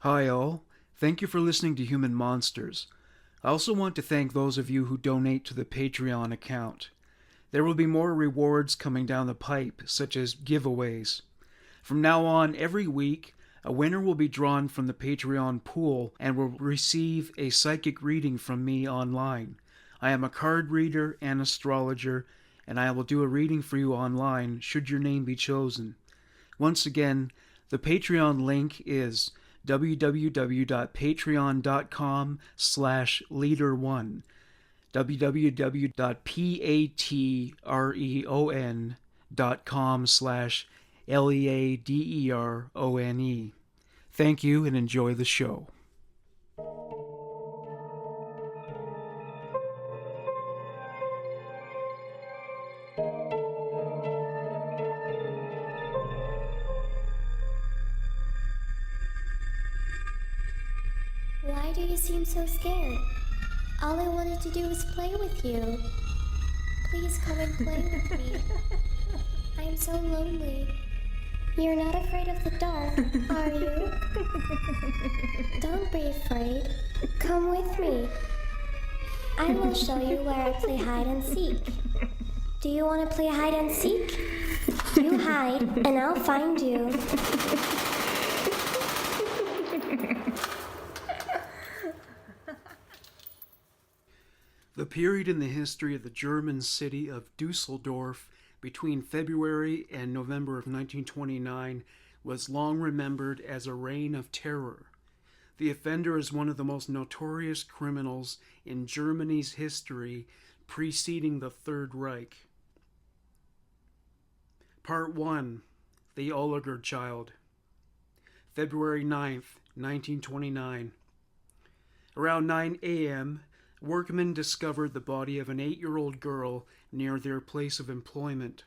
Hi all, thank you for listening to Human Monsters. I also want to thank those of you who donate to the Patreon account. There will be more rewards coming down the pipe, such as giveaways. From now on, every week, a winner will be drawn from the Patreon pool and will receive a psychic reading from me online. I am a card reader and astrologer, and I will do a reading for you online should your name be chosen. Once again, the Patreon link is www.patreon.com/leader1 www.patreon.com/leaderone. Thank you and enjoy the show. Why do you seem so scared? All I wanted to do was play with you. Please come and play with me. I am so lonely. You're not afraid of the dark, are you? Don't be afraid. Come with me. I will show you where I play hide and seek. Do you want to play hide and seek? You hide, and I'll find you. The period in the history of the German city of Dusseldorf between February and November of 1929 was long remembered as a reign of terror. The offender is one of the most notorious criminals in Germany's history preceding the Third Reich. Part 1. The Oligarch Child. February 9th, 1929. Around 9 a.m., workmen discovered the body of an 8-year-old girl near their place of employment.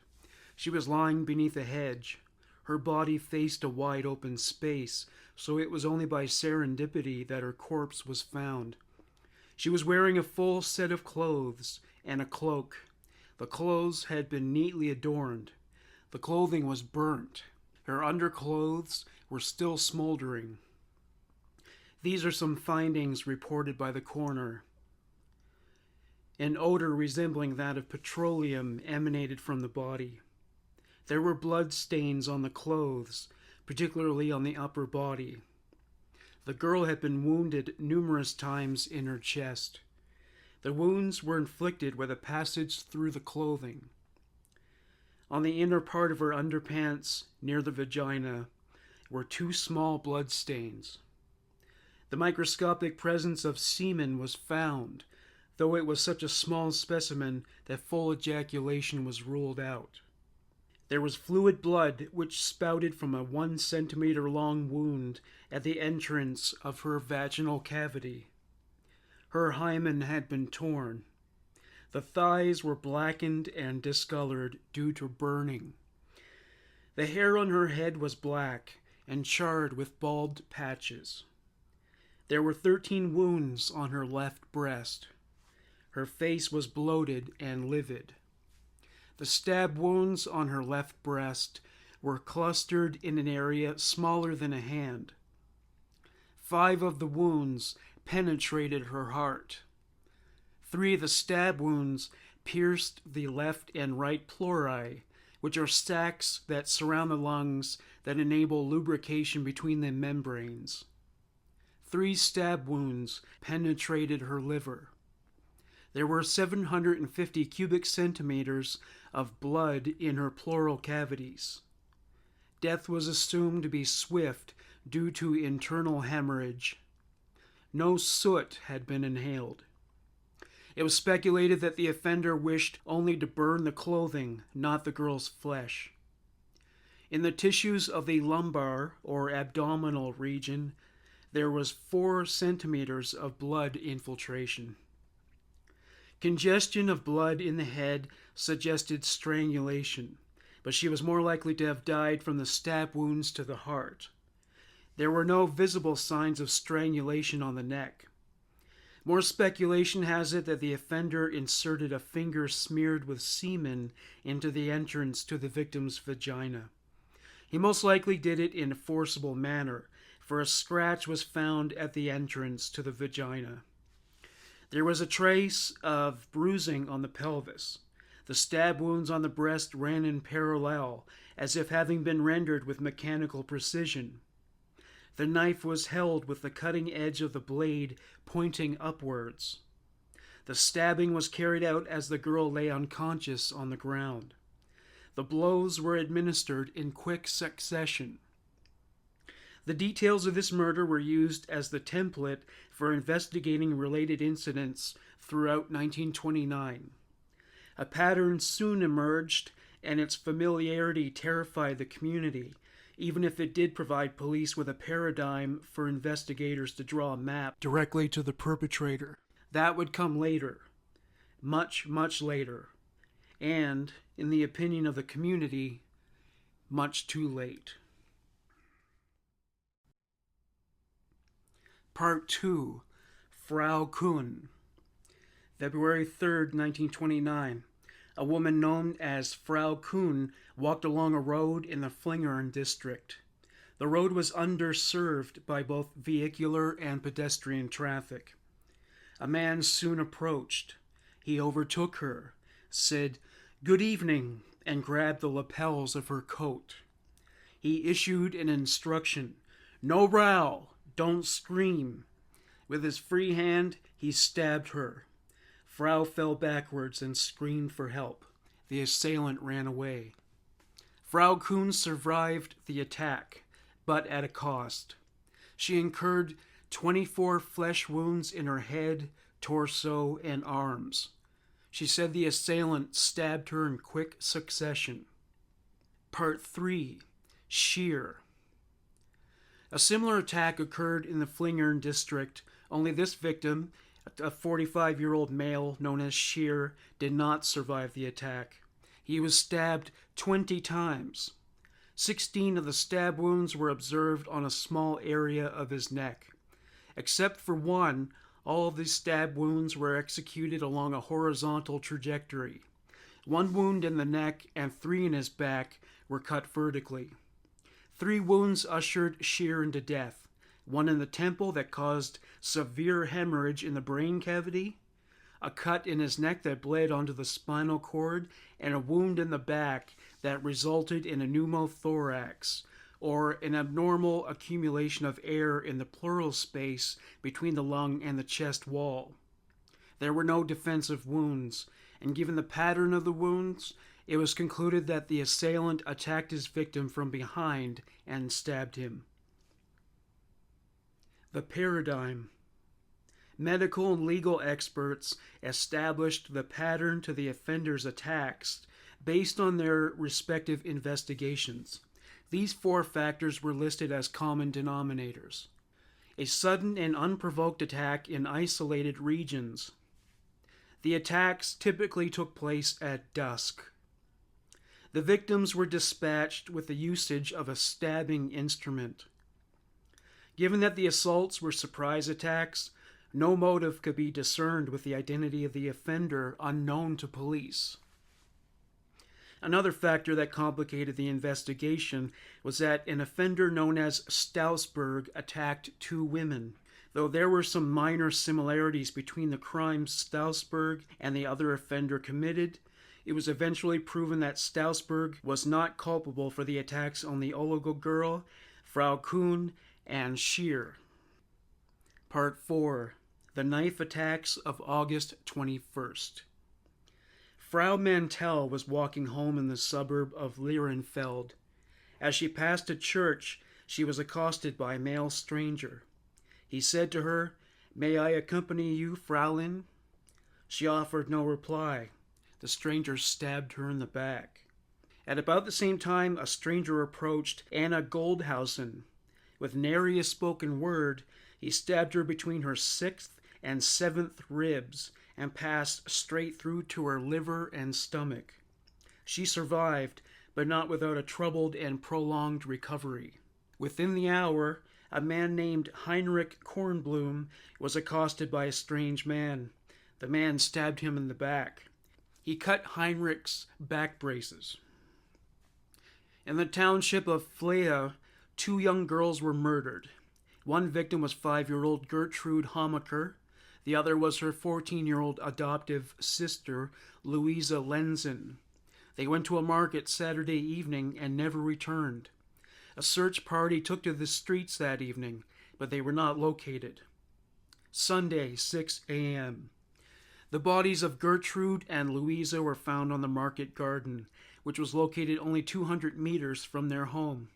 She was lying beneath a hedge. Her body faced a wide open space, so it was only by serendipity that her corpse was found. She was wearing a full set of clothes and a cloak. The clothes had been neatly adorned. The clothing was burnt. Her underclothes were still smoldering. These are some findings reported by the coroner. An odor resembling that of petroleum emanated from the body. There were blood stains on the clothes, particularly on the upper body. The girl had been wounded numerous times in her chest. The wounds were inflicted with a passage through the clothing. On the inner part of her underpants, near the vagina, were 2 small blood stains. The microscopic presence of semen was found, though it was such a small specimen that full ejaculation was ruled out. There was fluid blood which spouted from a 1 centimeter long wound at the entrance of her vaginal cavity. Her hymen had been torn. The thighs were blackened and discolored due to burning. The hair on her head was black and charred with bald patches. There were 13 wounds on her left breast. Her face was bloated and livid. The stab wounds on her left breast were clustered in an area smaller than a hand. 5 of the wounds penetrated her heart. 3 of the stab wounds pierced the left and right pleurae, which are sacs that surround the lungs that enable lubrication between the membranes. 3 stab wounds penetrated her liver. There were 750 cubic centimeters of blood in her pleural cavities. Death was assumed to be swift due to internal hemorrhage. No soot had been inhaled. It was speculated that the offender wished only to burn the clothing, not the girl's flesh. In the tissues of the lumbar or abdominal region, there was 4 centimeters of blood infiltration. Congestion of blood in the head suggested strangulation, but she was more likely to have died from the stab wounds to the heart. There were no visible signs of strangulation on the neck. More speculation has it that the offender inserted a finger smeared with semen into the entrance to the victim's vagina. He most likely did it in a forcible manner, for a scratch was found at the entrance to the vagina. There was a trace of bruising on the pelvis. The stab wounds on the breast ran in parallel, as if having been rendered with mechanical precision. The knife was held with the cutting edge of the blade pointing upwards. The stabbing was carried out as the girl lay unconscious on the ground. The blows were administered in quick succession. The details of this murder were used as the template for investigating related incidents throughout 1929. A pattern soon emerged, and its familiarity terrified the community, even if it did provide police with a paradigm for investigators to draw a map directly to the perpetrator. That would come later, much, much later, and, in the opinion of the community, much too late. Part 2. Frauken. February 3rd, 1929. A woman known as Frauken walked along a road in the Flingern district. The road was underserved by both vehicular and pedestrian traffic. A man soon approached. He overtook her, said, "Good evening," and grabbed the lapels of her coat. He issued an instruction, "No row, don't scream." With his free hand, he stabbed her. Frau fell backwards and screamed for help. The assailant ran away. Frau Kuhn survived the attack, but at a cost. She incurred 24 flesh wounds in her head, torso, and arms. She said the assailant stabbed her in quick succession. Part 3. Shear. A similar attack occurred in the Flingern district, only this victim, a 45-year-old male known as Shear, did not survive the attack. He was stabbed 20 times. 16 of the stab wounds were observed on a small area of his neck. Except for one, all of these stab wounds were executed along a horizontal trajectory. One wound in the neck and 3 in his back were cut vertically. 3 wounds ushered Shear into death. One in the temple that caused severe hemorrhage in the brain cavity, a cut in his neck that bled onto the spinal cord, and a wound in the back that resulted in a pneumothorax, or an abnormal accumulation of air in the pleural space between the lung and the chest wall. There were no defensive wounds, and given the pattern of the wounds, it was concluded that the assailant attacked his victim from behind and stabbed him. The paradigm. Medical and legal experts established the pattern to the offender's attacks based on their respective investigations. These 4 factors were listed as common denominators. A sudden and unprovoked attack in isolated regions. The attacks typically took place at dusk. The victims were dispatched with the usage of a stabbing instrument. Given that the assaults were surprise attacks, no motive could be discerned with the identity of the offender unknown to police. Another factor that complicated the investigation was that an offender known as Stausberg attacked 2 women. Though there were some minor similarities between the crimes Stausberg and the other offender committed, it was eventually proven that Stausberg was not culpable for the attacks on the Oligarch girl, Frau Kuhn, and Shear. Part 4. The knife attacks of August 21st. Frau Mantell was walking home in the suburb of Lierenfeld. As she passed a church, she was accosted by a male stranger. He said to her, "May I accompany you, Fraulein?" She offered no reply. The stranger stabbed her in the back. At about the same time, a stranger approached Anna Goldhausen. With nary a spoken word, he stabbed her between her 6th and 7th ribs and passed straight through to her liver and stomach. She survived, but not without a troubled and prolonged recovery. Within the hour, a man named Heinrich Kornblum was accosted by a strange man. The man stabbed him in the back. He cut Heinrich's back braces. In the township of Flea, 2 young girls were murdered. One victim was 5-year-old Gertrude Homaker. The other was her 14-year-old adoptive sister, Louisa Lenzen. They went to a market Saturday evening and never returned. A search party took to the streets that evening, but they were not located. Sunday, 6 a.m. The bodies of Gertrude and Louisa were found on the market garden, which was located only 200 meters from their home.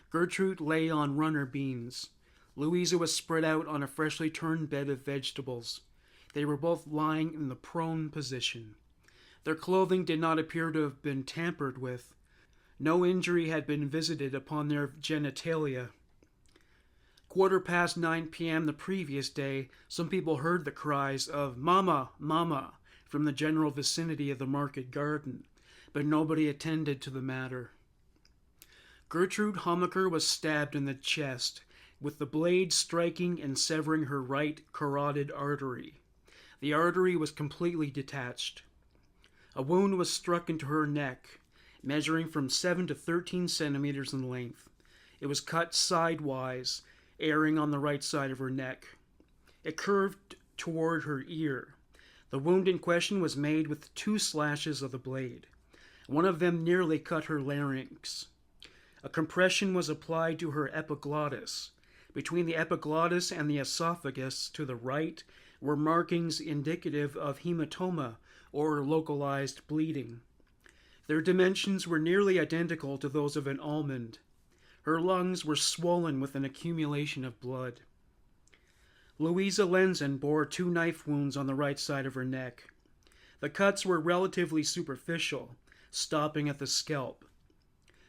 Gertrude lay on runner beans. Louisa was spread out on a freshly turned bed of vegetables. They were both lying in the prone position. Their clothing did not appear to have been tampered with. No injury had been visited upon their genitalia. 9:15 p.m. the previous day, some people heard the cries of "Mama, Mama" from the general vicinity of the market garden, but nobody attended to the matter. Gertrude Homaker was stabbed in the chest, with the blade striking and severing her right carotid artery. The artery was completely detached. A wound was struck into her neck, measuring from 7 to 13 centimeters in length. It was cut sidewise, airing on the right side of her neck. It curved toward her ear. The wound in question was made with 2 slashes of the blade. One of them nearly cut her larynx. A compression was applied to her epiglottis. Between the epiglottis and the esophagus to the right were markings indicative of hematoma, or localized bleeding. Their dimensions were nearly identical to those of an almond. Her lungs were swollen with an accumulation of blood. Louisa Lenzen bore 2 knife wounds on the right side of her neck. The cuts were relatively superficial, stopping at the scalp.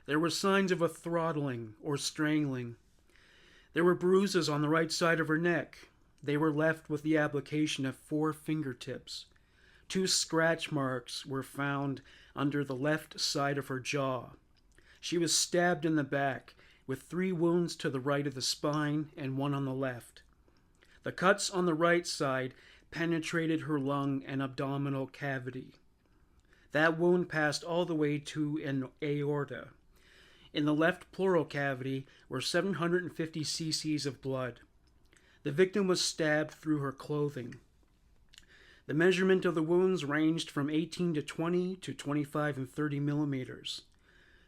There were signs of a throttling or strangling. There were bruises on the right side of her neck. They were left with the application of 4 fingertips. 2 scratch marks were found under the left side of her jaw. She was stabbed in the back, with 3 wounds to the right of the spine and 1 on the left. The cuts on the right side penetrated her lung and abdominal cavity. That wound passed all the way to an aorta. In the left pleural cavity were 750 cc's of blood. The victim was stabbed through her clothing. The measurement of the wounds ranged from 18 to 20 to 25 and 30 millimeters.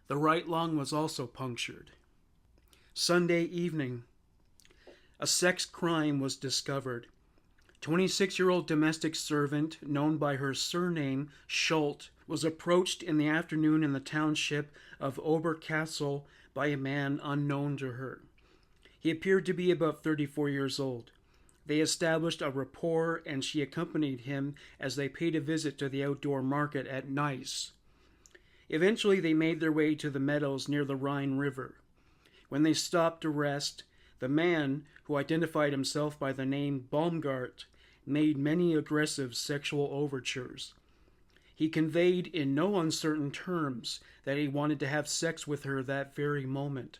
The right lung was also punctured. Sunday evening. A sex crime was discovered. 26-year-old domestic servant, known by her surname Schult, was approached in the afternoon in the township of Oberkassel by a man unknown to her. He appeared to be about 34 years old. They established a rapport, and she accompanied him as they paid a visit to the outdoor market at Nice. Eventually they made their way to the meadows near the Rhine River. When they stopped to rest, the man, who identified himself by the name Baumgart, made many aggressive sexual overtures. He conveyed in no uncertain terms that he wanted to have sex with her that very moment.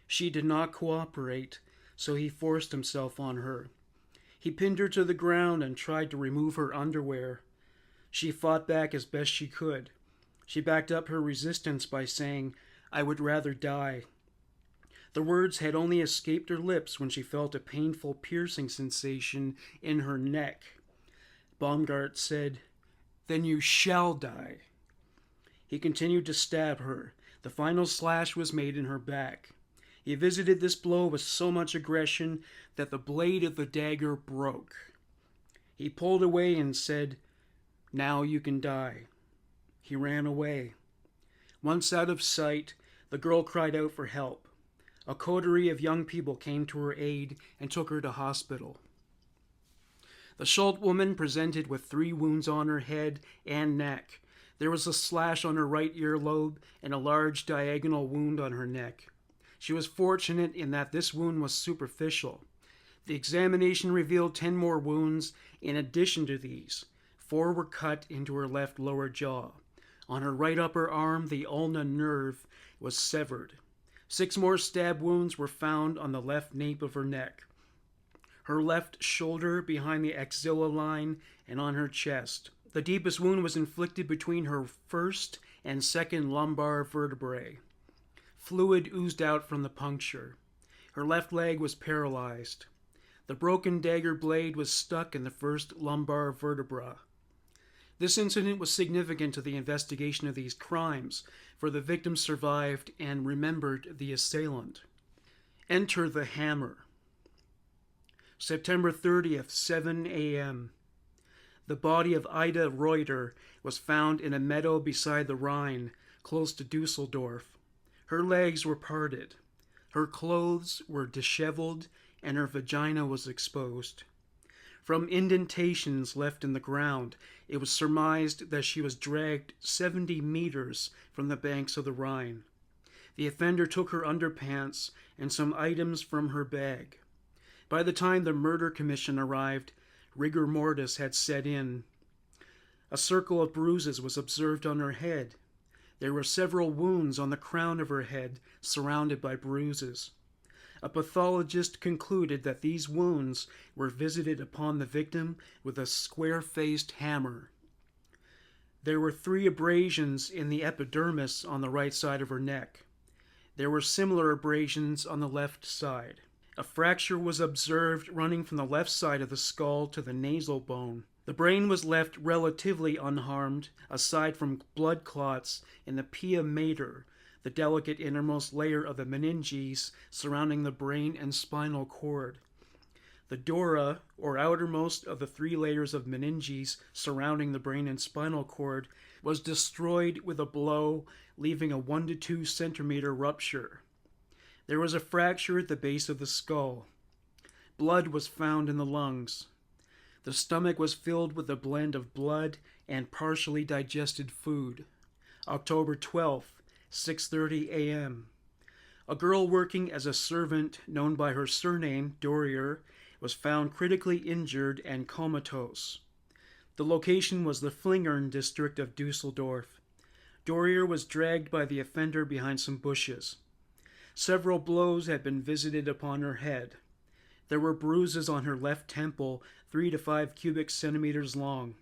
She did not cooperate, so he forced himself on her. He pinned her to the ground and tried to remove her underwear. She fought back as best she could. She backed up her resistance by saying, "I would rather die." The words had only escaped her lips when she felt a painful piercing sensation in her neck. Baumgart said, "Then you shall die." He continued to stab her. The final slash was made in her back. He visited this blow with so much aggression that the blade of the dagger broke. He pulled away and said, "Now you can die." He ran away. Once out of sight, the girl cried out for help. A coterie of young people came to her aid and took her to hospital. The Schult woman presented with 3 wounds on her head and neck. There was a slash on her right earlobe and a large diagonal wound on her neck. She was fortunate in that this wound was superficial. The examination revealed 10 more wounds in addition to these. 4 were cut into her left lower jaw. On her right upper arm, the ulnar nerve was severed. 6 more stab wounds were found on the left nape of her neck, her left shoulder behind the axilla line, and on her chest. The deepest wound was inflicted between her first and second lumbar vertebrae. Fluid oozed out from the puncture. Her left leg was paralyzed. The broken dagger blade was stuck in the first lumbar vertebra. This incident was significant to the investigation of these crimes, for the victim survived and remembered the assailant. Enter the hammer. September 30th, 7 a.m. The body of Ida Reuter was found in a meadow beside the Rhine, close to Dusseldorf. Her legs were parted. Her clothes were disheveled, and her vagina was exposed. From indentations left in the ground, it was surmised that she was dragged 70 meters from the banks of the Rhine. The offender took her underpants and some items from her bag. By the time the murder commission arrived, rigor mortis had set in. A circle of bruises was observed on her head. There were several wounds on the crown of her head, surrounded by bruises. A pathologist concluded that these wounds were visited upon the victim with a square-faced hammer. There were 3 abrasions in the epidermis on the right side of her neck. There were similar abrasions on the left side. A fracture was observed running from the left side of the skull to the nasal bone. The brain was left relatively unharmed, aside from blood clots in the pia mater, the delicate innermost layer of the meninges surrounding the brain and spinal cord. The dura, or outermost of the 3 layers of meninges surrounding the brain and spinal cord, was destroyed with a blow, leaving a 1 to 2 centimeter rupture. There was a fracture at the base of the skull. Blood was found in the lungs. The stomach was filled with a blend of blood and partially digested food. October 12th, 6:30 a.m. A girl working as a servant, known by her surname, Dorier, was found critically injured and comatose. The location was the Flingern district of Dusseldorf. Dorier was dragged by the offender behind some bushes. Several blows had been visited upon her head. There were bruises on her left temple, 3 to 5 cubic centimeters long.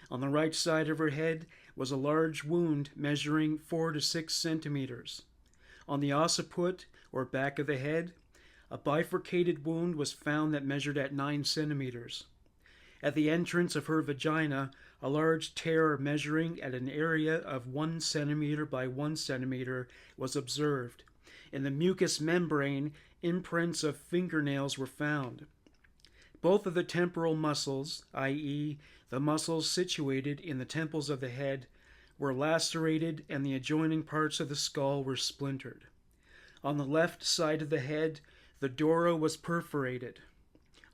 On the right side of her head was a large wound measuring 4 to 6 centimeters. On the occiput, or back of the head, a bifurcated wound was found that measured at 9 centimeters. At the entrance of her vagina, a large tear measuring at an area of 1 centimeter by 1 centimeter was observed. In the mucous membrane, imprints of fingernails were found. Both of the temporal muscles, i.e., the muscles situated in the temples of the head, were lacerated and the adjoining parts of the skull were splintered. On the left side of the head, the dura was perforated.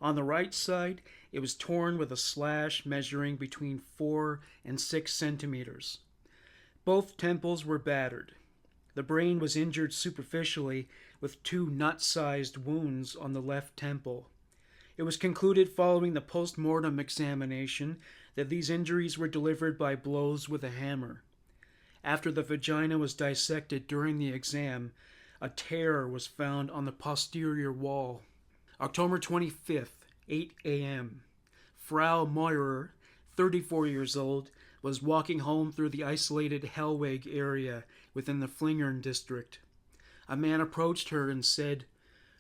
On the right side, it was torn with a slash measuring between 4 and 6 centimeters. Both temples were battered. The brain was injured superficially with 2 nut-sized wounds on the left temple. It was concluded following the post-mortem examination that these injuries were delivered by blows with a hammer. After the vagina was dissected during the exam, a tear was found on the posterior wall. October 25th, 8 a.m. Frau Meurer, 34 years old, was walking home through the isolated Hellweg area within the Flingern district. A man approached her and said,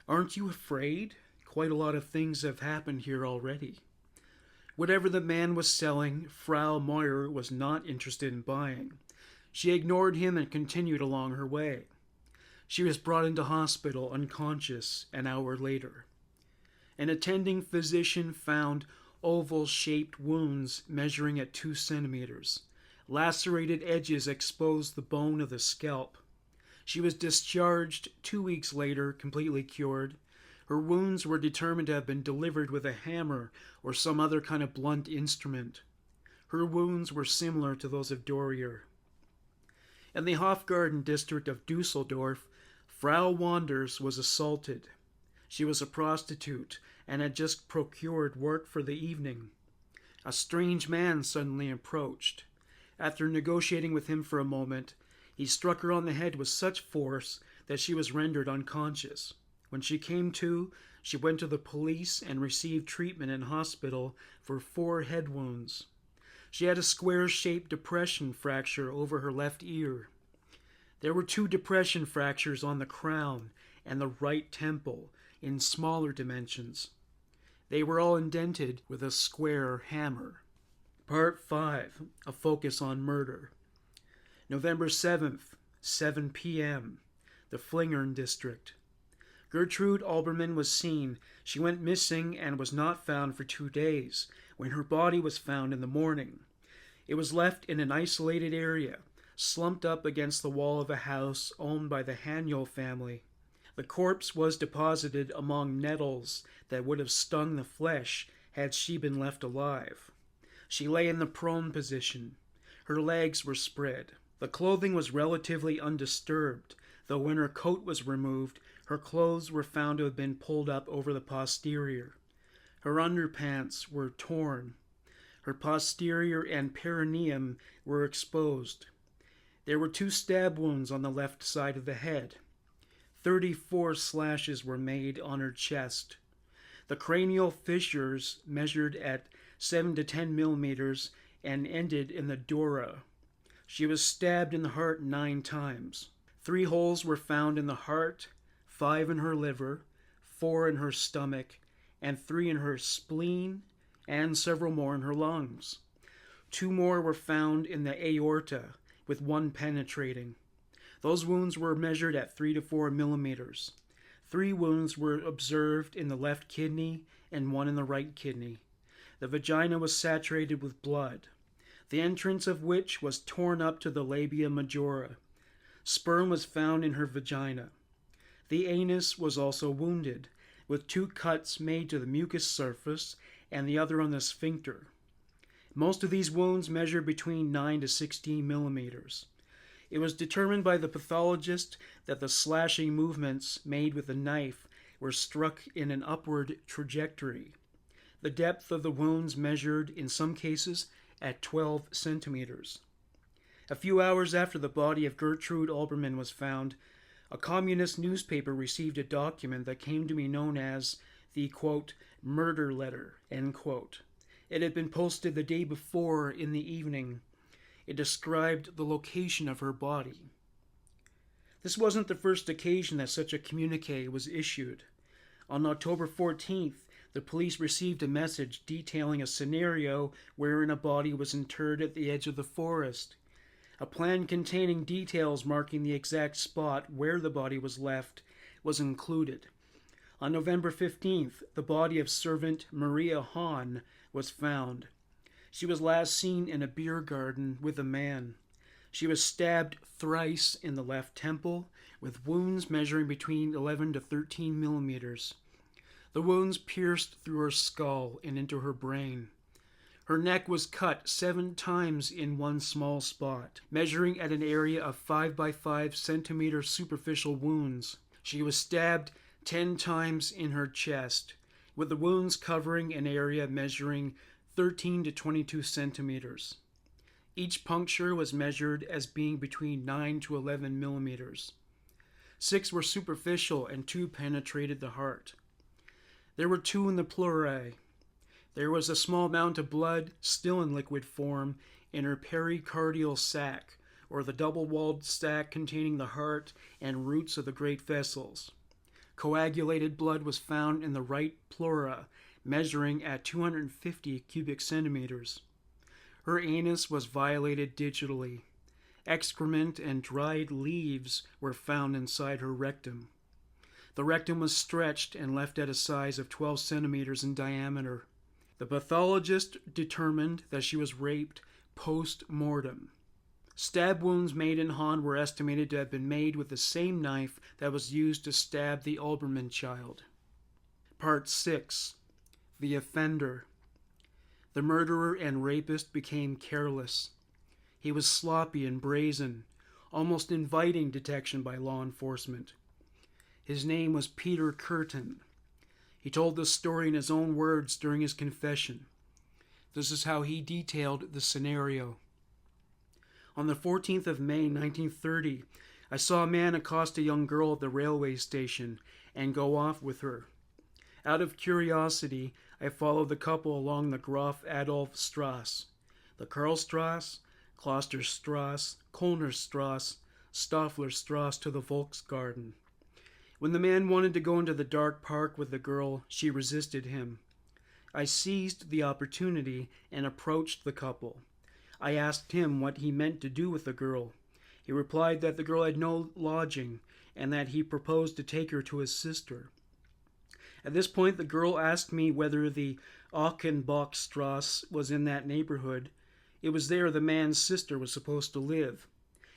"Aren't you afraid? Quite a lot of things have happened here already." Whatever the man was selling, Frau Meurer was not interested in buying. She ignored him and continued along her way. She was brought into hospital unconscious an hour later. An attending physician found oval-shaped wounds measuring at 2 centimeters. Lacerated edges exposed the bone of the scalp. She was discharged 2 weeks later, completely cured. Her wounds were determined to have been delivered with a hammer or some other kind of blunt instrument. Her wounds were similar to those of Dorier. In the Hofgarten district of Dusseldorf, Frau Wanders was assaulted. She was a prostitute and had just procured work for the evening. A strange man suddenly approached. After negotiating with him for a moment, he struck her on the head with such force that she was rendered unconscious. When she came to, she went to the police and received treatment in hospital for 4 head wounds. She had a square-shaped depression fracture over her left ear. There were 2 depression fractures on the crown and the right temple, in smaller dimensions. They were all indented with a square hammer. Part 5, a focus on murder. November 7th, 7 p.m., the Flingern district. Gertrude Alberman was seen. She went missing and was not found for 2 days, when her body was found in the morning. It was left in an isolated area, slumped up against the wall of a house owned by the Hahn family. The corpse was deposited among nettles that would have stung the flesh had she been left alive. She lay in the prone position. Her legs were spread. The clothing was relatively undisturbed, though when her coat was removed, her clothes were found to have been pulled up over the posterior. Her underpants were torn. Her posterior and perineum were exposed. There were 2 stab wounds on the left side of the head. 34 slashes were made on her chest. The cranial fissures measured at 7 to 10 millimeters and ended in the dura. She was stabbed in the heart 9 times. 3 holes were found in the heart, 5 in her liver, 4 in her stomach, and 3 in her spleen, and several more in her lungs. 2 more were found in the aorta, with 1 penetrating. Those wounds were measured at 3 to 4 millimeters. 3 wounds were observed in the left kidney and 1 in the right kidney. The vagina was saturated with blood, the entrance of which was torn up to the labia majora. Sperm was found in her vagina. The anus was also wounded, with 2 cuts made to the mucous surface and the other on the sphincter. Most of these wounds measured between 9 to 16 millimeters. It was determined by the pathologist that the slashing movements made with the knife were struck in an upward trajectory. The depth of the wounds measured, in some cases, at 12 centimeters. A few hours after the body of Gertrude Alberman was found, a communist newspaper received a document that came to be known as the, quote, murder letter, end quote. It had been posted the day before in the evening. It described the location of her body. This wasn't the first occasion that such a communique was issued. On October 14th, the police received a message detailing a scenario wherein a body was interred at the edge of the forest. A plan containing details marking the exact spot where the body was left was included. On November 15th, the body of servant Maria Hahn was found. She was last seen in a beer garden with a man. She was stabbed thrice in the left temple, with wounds measuring between 11 to 13 millimeters. The wounds pierced through her skull and into her brain. Her neck was cut 7 times in one small spot, measuring at an area of 5 by 5 centimeter superficial wounds. She was stabbed 10 times in her chest, with the wounds covering an area measuring 13 to 22 centimeters. Each puncture was measured as being between 9 to 11 millimeters. 6 were superficial and 2 penetrated the heart. There were 2 in the pleura. There was a small amount of blood, still in liquid form, in her pericardial sac, or the double-walled sac containing the heart and roots of the great vessels. Coagulated blood was found in the right pleura, measuring at 250 cubic centimeters. Her anus was violated digitally. Excrement and dried leaves were found inside her rectum. The rectum was stretched and left at a size of 12 centimeters in diameter. The pathologist determined that she was raped post-mortem. Stab wounds made in Hahn were estimated to have been made with the same knife that was used to stab the Alberman child. Part 6. The offender. The murderer and rapist became careless. He was sloppy and brazen, almost inviting detection by law enforcement. His name was Peter Kurten. He told the story in his own words during his confession. This is how he detailed the scenario. On the 14th of May, 1930, I saw a man accost a young girl at the railway station and go off with her. Out of curiosity, I followed the couple along the Graf Adolf Strasse, the Karlstrasse, Klosterstrasse, Kölnerstrasse, Stofflerstrasse to the Volksgarten. When the man wanted to go into the dark park with the girl, she resisted him. I seized the opportunity and approached the couple. I asked him what he meant to do with the girl. He replied that the girl had no lodging and that he proposed to take her to his sister. At this point, the girl asked me whether the Achenbachstrasse was in that neighborhood. It was there the man's sister was supposed to live.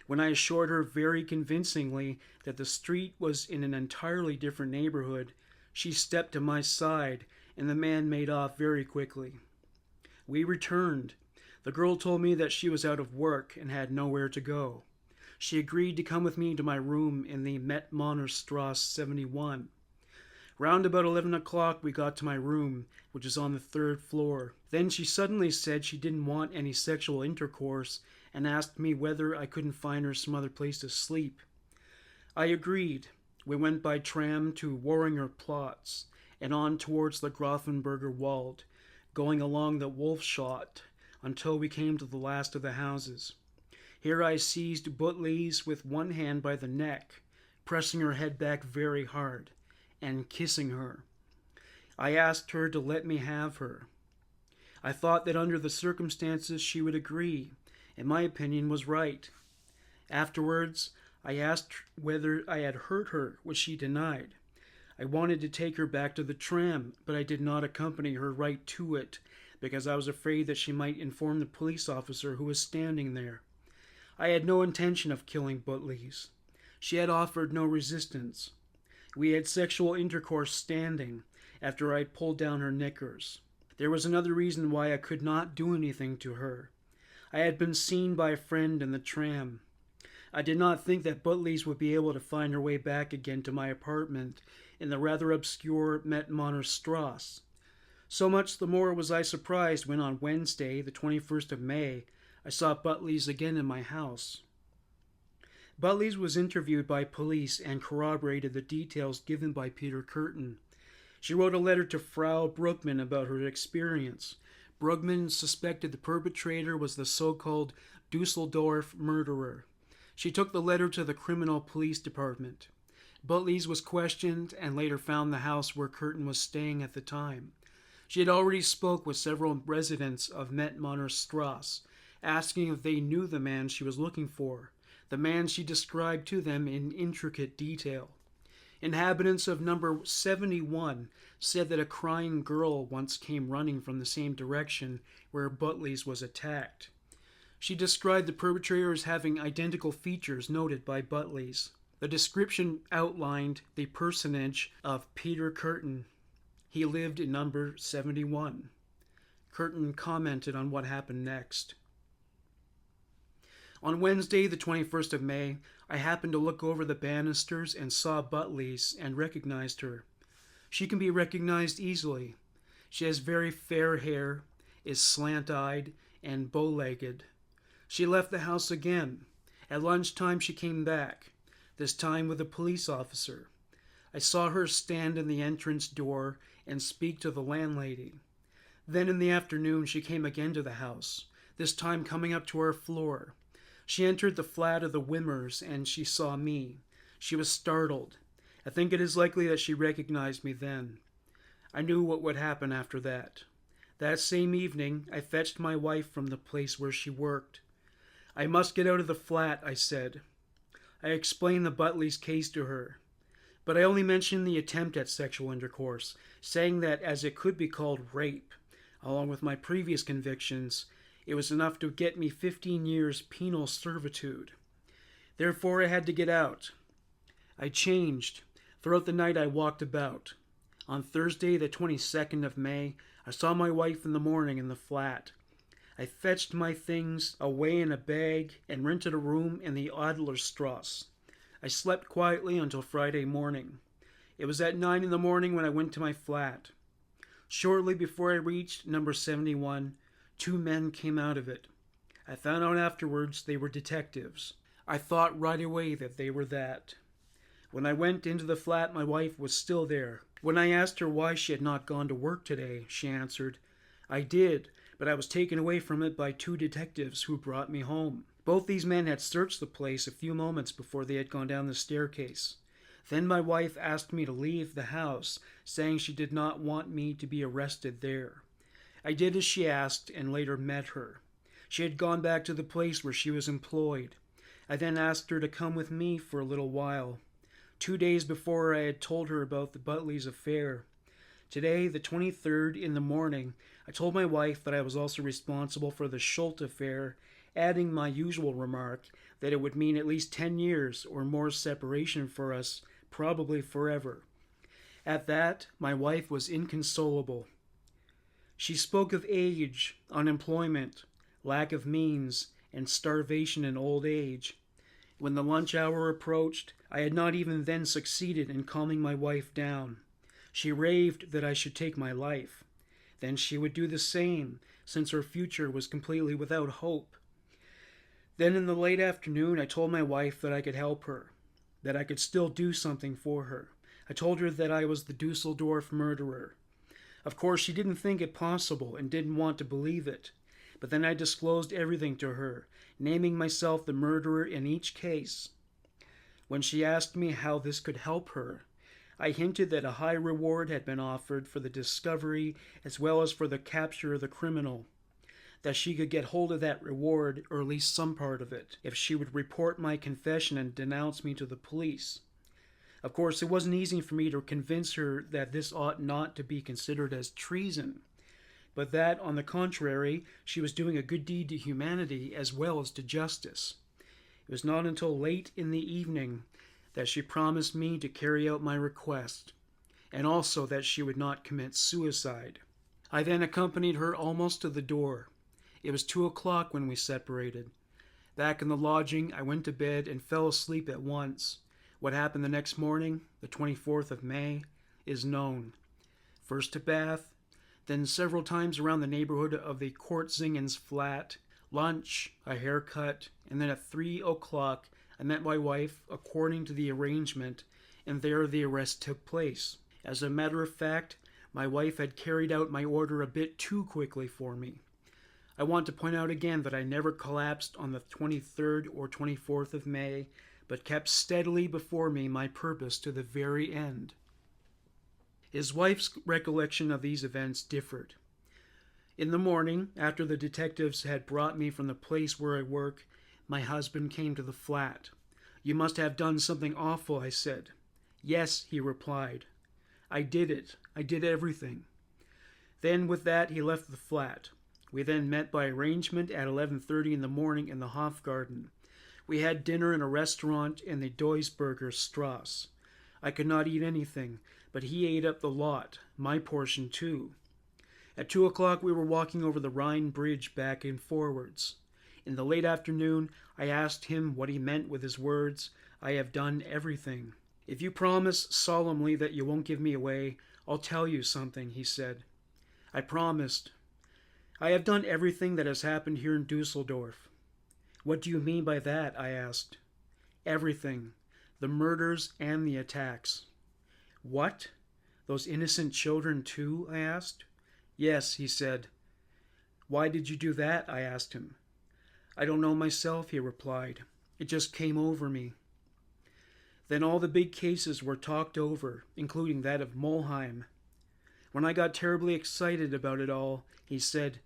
When I assured her very convincingly that the street was in an entirely different neighborhood, she stepped to my side, and the man made off very quickly. We returned. The girl told me that she was out of work and had nowhere to go. She agreed to come with me to my room in the Mettmannerstrasse 71. Round about 11 o'clock, we got to my room, which is on the 3rd floor. Then she suddenly said she didn't want any sexual intercourse and asked me whether I couldn't find her some other place to sleep. I agreed. We went by tram to Warringer Platz and on towards the Grafenberger Wald, going along the Wolfschott until we came to the last of the houses. Here I seized Butley's with one hand by the neck, pressing her head back very hard, and kissing her. I asked her to let me have her. I thought that under the circumstances she would agree, and my opinion was right. Afterwards, I asked whether I had hurt her, which she denied. I wanted to take her back to the tram, but I did not accompany her right to it, because I was afraid that she might inform the police officer who was standing there. I had no intention of killing Butley's. She had offered no resistance. We had sexual intercourse standing, after I had pulled down her knickers. There was another reason why I could not do anything to her. I had been seen by a friend in the tram. I did not think that Butley's would be able to find her way back again to my apartment in the rather obscure Mettmannerstrasse. So much the more was I surprised when on Wednesday, the 21st of May, I saw Butley's again in my house. Butley's was interviewed by police and corroborated the details given by Peter Kurten. She wrote a letter to Frau Bruckmann about her experience. Bruckmann suspected the perpetrator was the so-called Dusseldorf murderer. She took the letter to the criminal police department. Butley's was questioned and later found the house where Kurten was staying at the time. She had already spoke with several residents of Mettmannerstrasse, asking if they knew the man she was looking for, the man she described to them in intricate detail. Inhabitants of number 71 said that a crying girl once came running from the same direction where Butley's was attacked. She described the perpetrator as having identical features noted by Butley's. The description outlined the personage of Peter Kurten. He lived in number 71. Kurten commented on what happened next. On Wednesday, the 21st of May, I happened to look over the banisters and saw Butley's and recognized her. She can be recognized easily. She has very fair hair, is slant-eyed, and bow-legged. She left the house again. At lunchtime she came back, this time with a police officer. I saw her stand in the entrance door and speak to the landlady. Then in the afternoon she came again to the house, this time coming up to our floor. She entered the flat of the Wimmers and she saw me. She was startled. I think it is likely that she recognized me then. I knew what would happen after that. That same evening, I fetched my wife from the place where she worked. I must get out of the flat, I said. I explained the Butley's case to her. But I only mentioned the attempt at sexual intercourse, saying that as it could be called rape, along with my previous convictions, it was enough to get me 15 years penal servitude. Therefore, I had to get out. I changed. Throughout the night, I walked about. On Thursday, the 22nd of May, I saw my wife in the morning in the flat. I fetched my things away in a bag and rented a room in the Adlerstrasse. I slept quietly until Friday morning. It was at 9 in the morning when I went to my flat. Shortly before I reached number 71, 2 men came out of it. I found out afterwards they were detectives. I thought right away that they were that. When I went into the flat, my wife was still there. When I asked her why she had not gone to work today, she answered, "I did, but I was taken away from it by 2 detectives who brought me home." Both these men had searched the place a few moments before they had gone down the staircase. Then my wife asked me to leave the house, saying she did not want me to be arrested there. I did as she asked and later met her. She had gone back to the place where she was employed. I then asked her to come with me for a little while. 2 days before, I had told her about the Butleys' affair. Today, the 23rd, in the morning, I told my wife that I was also responsible for the Schultz affair, adding my usual remark that it would mean at least 10 years or more separation for us, probably forever. At that, my wife was inconsolable. She spoke of age, unemployment, lack of means, and starvation in old age. When the lunch hour approached, I had not even then succeeded in calming my wife down. She raved that I should take my life. Then she would do the same, since her future was completely without hope. Then in the late afternoon, I told my wife that I could help her, that I could still do something for her. I told her that I was the Dusseldorf murderer. Of course, she didn't think it possible and didn't want to believe it. But then I disclosed everything to her, naming myself the murderer in each case. When she asked me how this could help her, I hinted that a high reward had been offered for the discovery as well as for the capture of the criminal, that she could get hold of that reward, or at least some part of it, if she would report my confession and denounce me to the police. Of course, it wasn't easy for me to convince her that this ought not to be considered as treason, but that, on the contrary, she was doing a good deed to humanity as well as to justice. It was not until late in the evening that she promised me to carry out my request, and also that she would not commit suicide. I then accompanied her almost to the door. It was 2 o'clock when we separated. Back in the lodging, I went to bed and fell asleep at once. What happened the next morning, the 24th of May, is known. First to Bath, then several times around the neighborhood of the Kurten's flat, lunch, a haircut, and then at 3 o'clock I met my wife according to the arrangement, and there the arrest took place. As a matter of fact, my wife had carried out my order a bit too quickly for me. I want to point out again that I never collapsed on the 23rd or 24th of May, but kept steadily before me my purpose to the very end. His wife's recollection of these events differed. In the morning, after the detectives had brought me from the place where I work, my husband came to the flat. "You must have done something awful," I said. "Yes," he replied. "I did it. I did everything." Then with that he left the flat. We then met by arrangement at 11:30 in the morning in the Hofgarten. We had dinner in a restaurant in the Duisburger Strasse. I could not eat anything, but he ate up the lot, my portion too. At 2 o'clock we were walking over the Rhine Bridge back and forwards. In the late afternoon, I asked him what he meant with his words, "I have done everything." "If you promise solemnly that you won't give me away, I'll tell you something," he said. I promised. "I have done everything that has happened here in Dusseldorf." "What do you mean by that?" I asked. "Everything. The murders and the attacks." "What? Those innocent children too?" I asked. "Yes," he said. "Why did you do that?" I asked him. "I don't know myself," he replied. "It just came over me." Then all the big cases were talked over, including that of Mulheim. When I got terribly excited about it all, he said,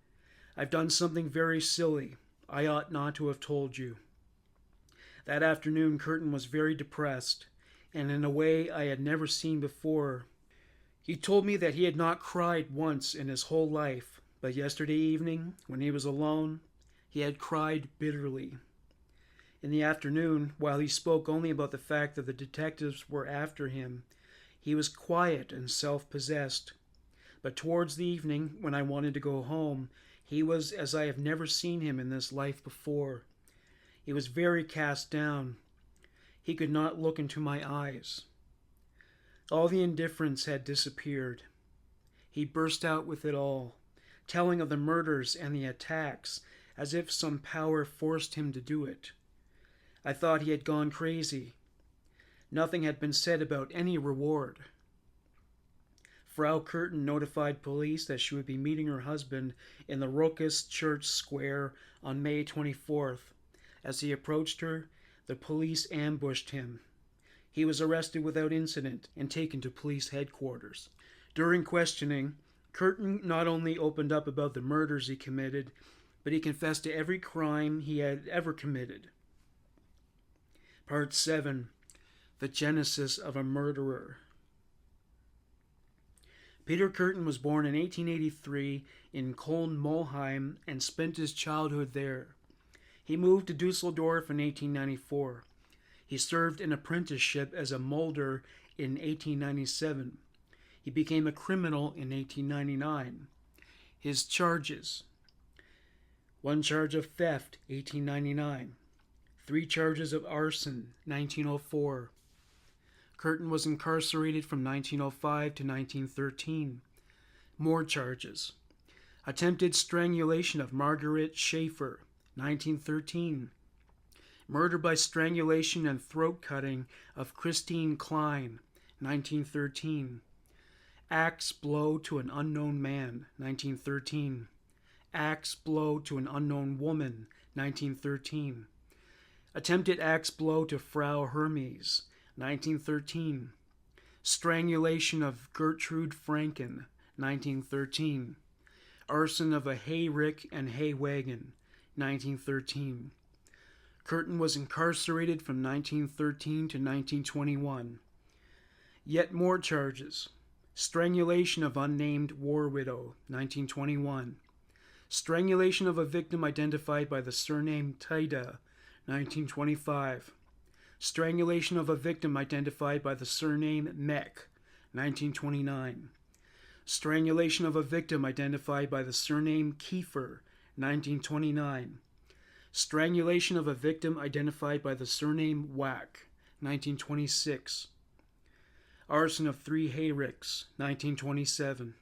"I've done something very silly. I ought not to have told you." That afternoon Kurten was very depressed, and in a way I had never seen before. He told me that he had not cried once in his whole life, but yesterday evening, when he was alone, he had cried bitterly. In the afternoon, while he spoke only about the fact that the detectives were after him, he was quiet and self-possessed. But towards the evening, when I wanted to go home, he was as I have never seen him in this life before. He was very cast down. He could not look into my eyes. All the indifference had disappeared. He burst out with it all, telling of the murders and the attacks, as if some power forced him to do it. I thought he had gone crazy. Nothing had been said about any reward. Frau Kurten notified police that she would be meeting her husband in the Rokas Church Square on May 24th. As he approached her, the police ambushed him. He was arrested without incident and taken to police headquarters. During questioning, Kurten not only opened up about the murders he committed, but he confessed to every crime he had ever committed. Part 7. The Genesis of a Murderer. Peter Kurten was born in 1883 in Koln-Molheim and spent his childhood there. He moved to Dusseldorf in 1894. He served an apprenticeship as a molder in 1897. He became a criminal in 1899. His charges: 1 charge of theft, 1899. 3 charges of arson, 1904. Kurten was incarcerated from 1905 to 1913. More charges: attempted strangulation of Margaret Schaefer, 1913. Murder by strangulation and throat cutting of Christine Klein, 1913. Axe blow to an unknown man, 1913. Axe blow to an unknown woman, 1913. Attempted axe blow to Frau Hermes, 1913. Strangulation of Gertrude Franken, 1913. Arson of a hay rick and hay wagon, 1913. Kurten was incarcerated from 1913 to 1921. Yet more charges: strangulation of unnamed war widow, 1921. Strangulation of a victim identified by the surname Taida, 1925. Strangulation of a victim identified by the surname Meck, 1929. Strangulation of a victim identified by the surname Kiefer, 1929. Strangulation of a victim identified by the surname Wack, 1926. Arson of 3 hayricks, 1927.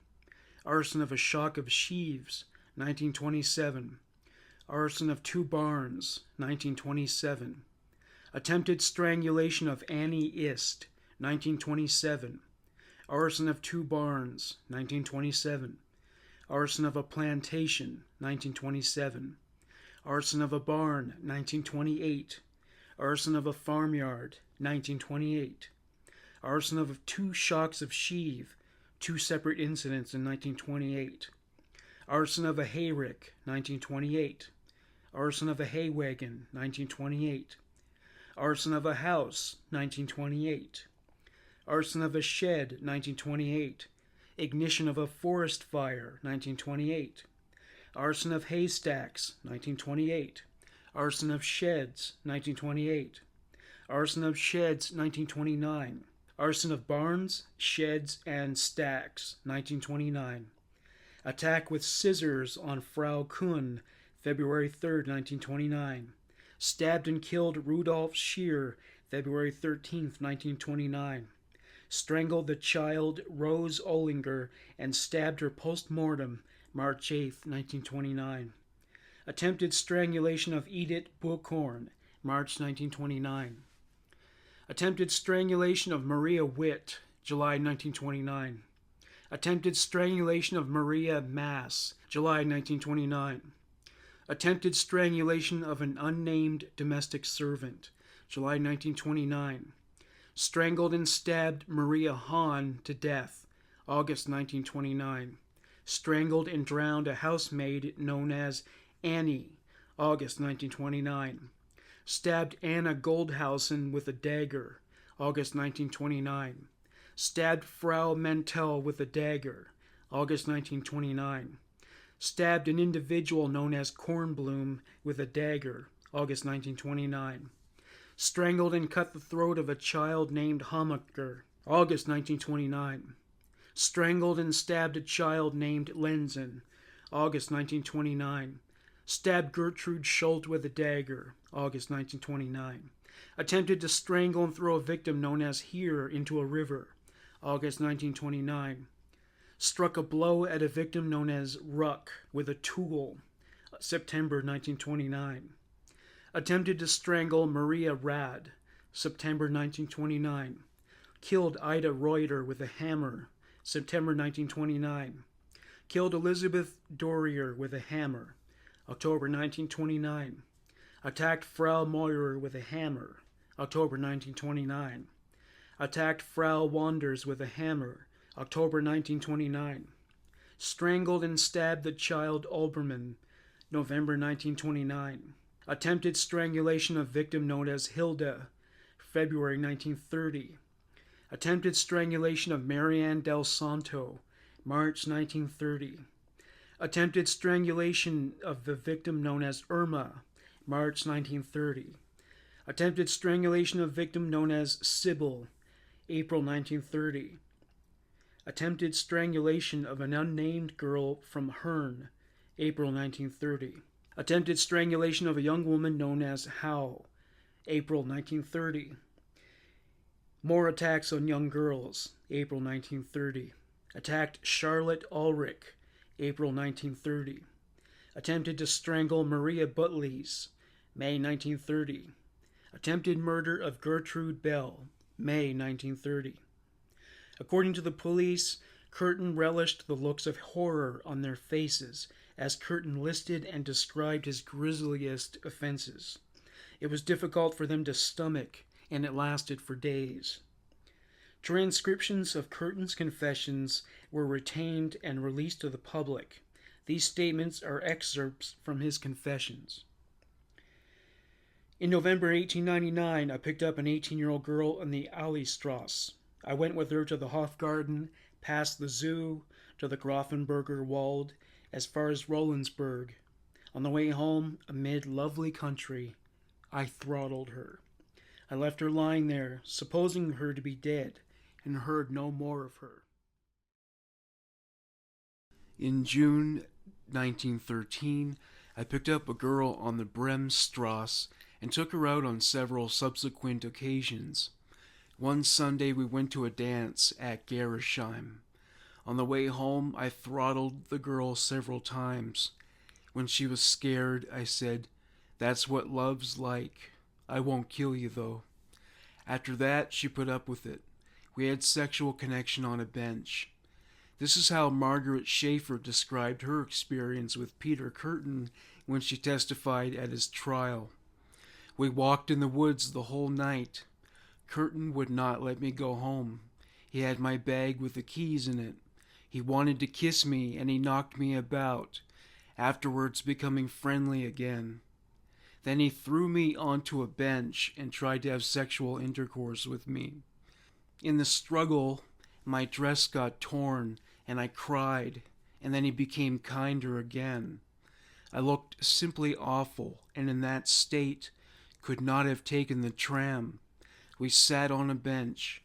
Arson of a shock of sheaves, 1927. Arson of 2 barns, 1927. Attempted strangulation of Annie Ist, 1927. Arson of 2 barns, 1927. Arson of a plantation, 1927. Arson of a barn, 1928. Arson of a farmyard, 1928. Arson of 2 shocks of sheave, 2 separate incidents in 1928. Arson of a hayrick, 1928. Arson of a hay wagon, 1928. Arson of a house, 1928. Arson of a shed, 1928. Ignition of a forest fire, 1928. Arson of haystacks, 1928. Arson of sheds, 1928. Arson of sheds, 1929. Arson of barns, sheds, and stacks, 1929. Attack with scissors on Frau Kuhn, February 3, 1929. Stabbed and killed Rudolf Scheer, February 13, 1929. Strangled the child Rose Ollinger and stabbed her post-mortem, March 8, 1929. Attempted strangulation of Edith Buchhorn, March 1929. Attempted strangulation of Maria Witt, July 1929. Attempted strangulation of Maria Mass, July 1929. Attempted strangulation of an unnamed domestic servant, July 1929. Strangled and stabbed Maria Hahn to death, August 1929. Strangled and drowned a housemaid known as Annie, August 1929. Stabbed Anna Goldhausen with a dagger, August 1929. Stabbed Frau Mentel with a dagger, August 1929. Stabbed an individual known as Kornblum with a dagger, August 1929. Strangled and cut the throat of a child named Hammacher, August 1929. Strangled and stabbed a child named Lenzen, August 1929. Stabbed Gertrude Schult with a dagger, August 1929. Attempted to strangle and throw a victim known as Heer into a river, August 1929. Struck a blow at a victim known as Ruck with a tool, September 1929. Attempted to strangle Maria Rad, September 1929. Killed Ida Reuter with a hammer, September 1929. Killed Elizabeth Dorier with a hammer, October 1929. Attacked Frau Moyer with a hammer, October 1929. Attacked Frau Wanders with a hammer, October 1929. Strangled and stabbed the child Olbermann, November 1929. Attempted strangulation of victim known as Hilda, February 1930. Attempted strangulation of Marianne Del Santo, March 1930. Attempted strangulation of the victim known as Irma, March 1930. Attempted strangulation of victim known as Sybil, April 1930. Attempted strangulation of an unnamed girl from Hahn, April 1930. Attempted strangulation of a young woman known as Hahn, April 1930. More attacks on young girls, April 1930. Attacked Charlotte Ulrich, April 1930. Attempted to strangle Maria Butleys, May 1930. Attempted murder of Gertrude Bell, May 1930. According to the police, Kurten relished the looks of horror on their faces as Kurten listed and described his grisliest offenses. It was difficult for them to stomach, and it lasted for days. Transcriptions of Kurten's confessions were retained and released to the public. These statements are excerpts from his confessions. In November 1899, I picked up an 18-year-old girl in the Allistrasse. I went with her to the Hofgarten, past the zoo, to the Grafenberger Wald, as far as Rolandsburg. On the way home, amid lovely country, I throttled her. I left her lying there, supposing her to be dead, and heard no more of her. In June 1913, I picked up a girl on the Bremstrasse and took her out on several subsequent occasions. One Sunday we went to a dance at Geresheim. On the way home, I throttled the girl several times. When she was scared, I said, "That's what love's like. I won't kill you, though." After that, she put up with it. We had sexual connection on a bench. This is how Margaret Schaefer described her experience with Peter Kurten when she testified at his trial. We walked in the woods the whole night. Kurten would not let me go home. He had my bag with the keys in it. He wanted to kiss me, and he knocked me about, afterwards becoming friendly again. Then he threw me onto a bench and tried to have sexual intercourse with me. In the struggle, my dress got torn, and I cried, and then he became kinder again. I looked simply awful, and in that state could not have taken the tram. We sat on a bench.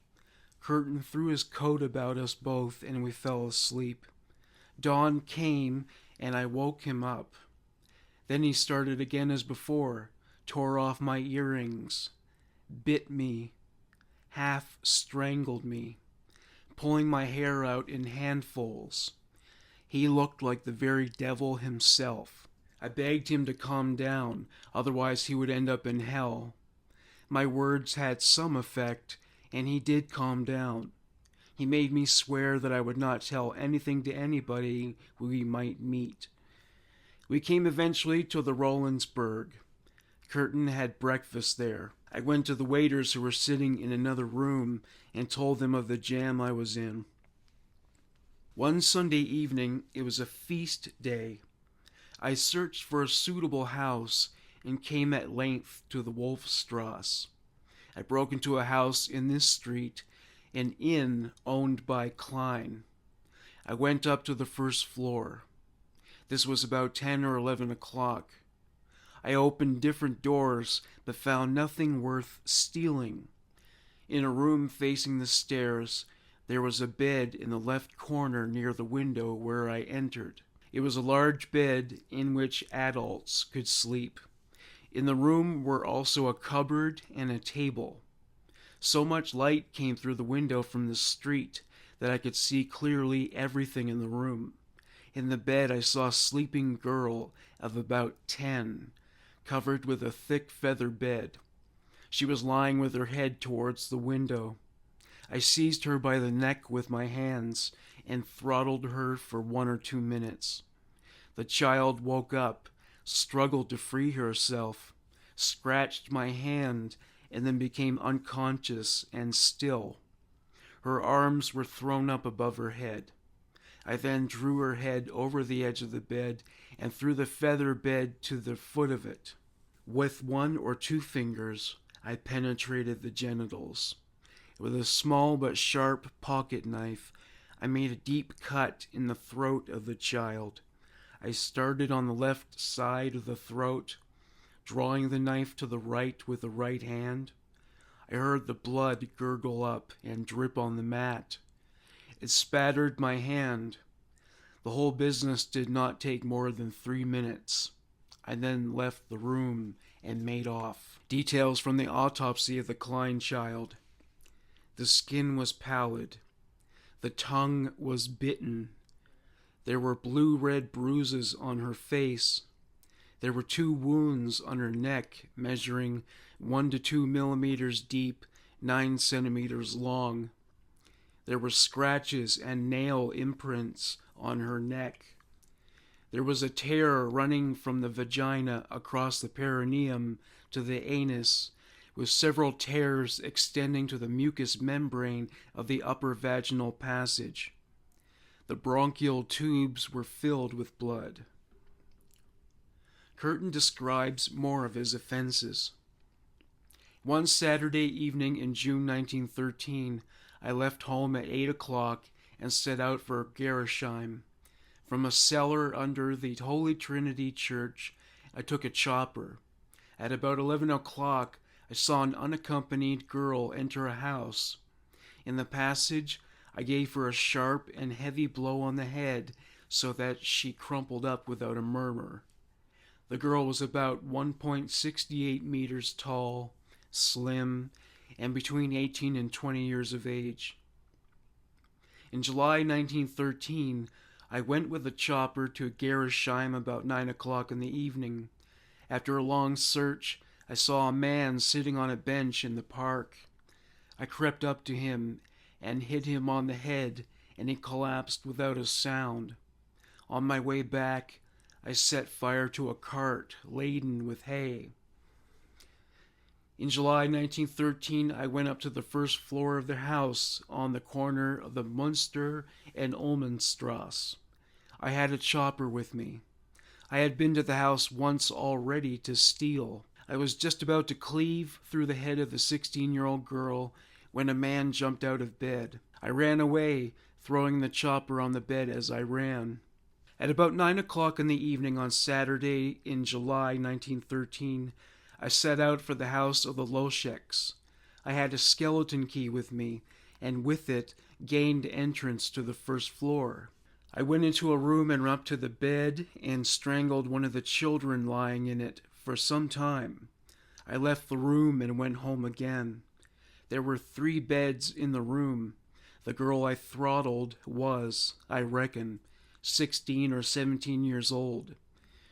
Kurten threw his coat about us both, and we fell asleep. Dawn came, and I woke him up. Then he started again as before, tore off my earrings, bit me, half strangled me, pulling my hair out in handfuls. He looked like the very devil himself. I begged him to calm down, otherwise he would end up in hell. My words had some effect, and he did calm down. He made me swear that I would not tell anything to anybody we might meet. We came eventually to the Rolandsburg. Kurten had breakfast there. I went to the waiters who were sitting in another room and told them of the jam I was in. One Sunday evening, it was a feast day. I searched for a suitable house and came at length to the Wolfstrasse. I broke into a house in this street, an inn owned by Klein. I went up to the first floor. This was about 10 or 11 o'clock. I opened different doors, but found nothing worth stealing. In a room facing the stairs, there was a bed in the left corner near the window where I entered. It was a large bed in which adults could sleep. In the room were also a cupboard and a table. So much light came through the window from the street that I could see clearly everything in the room. In the bed I saw a sleeping girl of about 10, covered with a thick feather bed. She was lying with her head towards the window. I seized her by the neck with my hands and throttled her for 1 or 2 minutes. The child woke up, struggled to free herself, scratched my hand, and then became unconscious and still. Her arms were thrown up above her head. I then drew her head over the edge of the bed and threw the feather bed to the foot of it. With 1 or 2 fingers, I penetrated the genitals. With a small but sharp pocket knife, I made a deep cut in the throat of the child. I started on the left side of the throat, drawing the knife to the right with the right hand. I heard the blood gurgle up and drip on the mat. It spattered my hand. The whole business did not take more than 3 minutes. I then left the room and made off. Details from the autopsy of the Klein child. The skin was pallid. The tongue was bitten. There were blue-red bruises on her face. There were 2 wounds on her neck, measuring 1 to 2 millimeters deep, 9 centimeters long. There were scratches and nail imprints on her neck. There was a tear running from the vagina across the perineum to the anus, with several tears extending to the mucous membrane of the upper vaginal passage. The bronchial tubes were filled with blood. Kurten describes more of his offenses. One Saturday evening in June 1913, I left home at 8 o'clock and set out for Gerresheim. From a cellar under the Holy Trinity Church, I took a chopper. At about 11 o'clock, I saw an unaccompanied girl enter a house. In the passage, I gave her a sharp and heavy blow on the head so that she crumpled up without a murmur. The girl was about 1.68 meters tall, slim, and between 18 and 20 years of age. In July 1913, I went with a chopper to Gerresheim about 9 o'clock in the evening. After a long search, I saw a man sitting on a bench in the park. I crept up to him and hit him on the head, and he collapsed without a sound. On my way back, I set fire to a cart laden with hay. In July 1913, I went up to the first floor of their house on the corner of the Münster and Ulmenstrasse. I had a chopper with me. I had been to the house once already to steal. I was just about to cleave through the head of the 16-year-old girl when a man jumped out of bed. I ran away, throwing the chopper on the bed as I ran. At about 9 o'clock in the evening on Saturday in July 1913, I set out for the house of the Loscheks. I had a skeleton key with me, and with it gained entrance to the first floor. I went into a room and up to the bed and strangled one of the children lying in it for some time. I left the room and went home again. There were 3 beds in the room. The girl I throttled was, I reckon, 16 or 17 years old.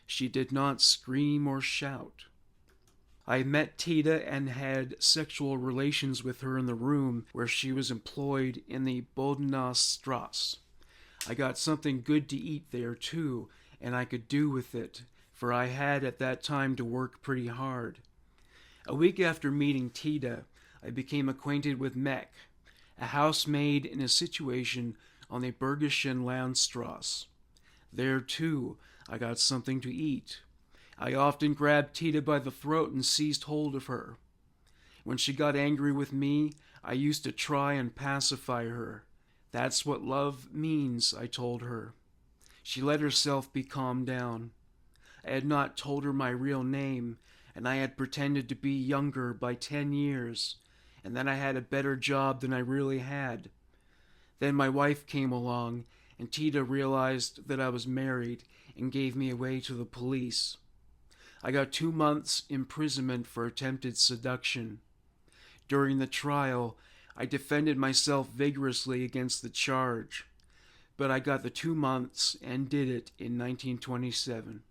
She did not scream or shout. I met Tita and had sexual relations with her in the room where she was employed in the Bodenstrasse. I got something good to eat there, too, and I could do with it, for I had at that time to work pretty hard. A week after meeting Tita, I became acquainted with Mek, a housemaid in a situation on the Bergischen Landstrasse. There, too, I got something to eat. I often grabbed Tita by the throat and seized hold of her. When she got angry with me, I used to try and pacify her. That's what love means, I told her. She let herself be calmed down. I had not told her my real name, and I had pretended to be younger by 10 years, and that I had a better job than I really had. Then my wife came along, and Tita realized that I was married and gave me away to the police. I got 2 months imprisonment for attempted seduction. During the trial, I defended myself vigorously against the charge, but I got the 2 months and did it in 1927.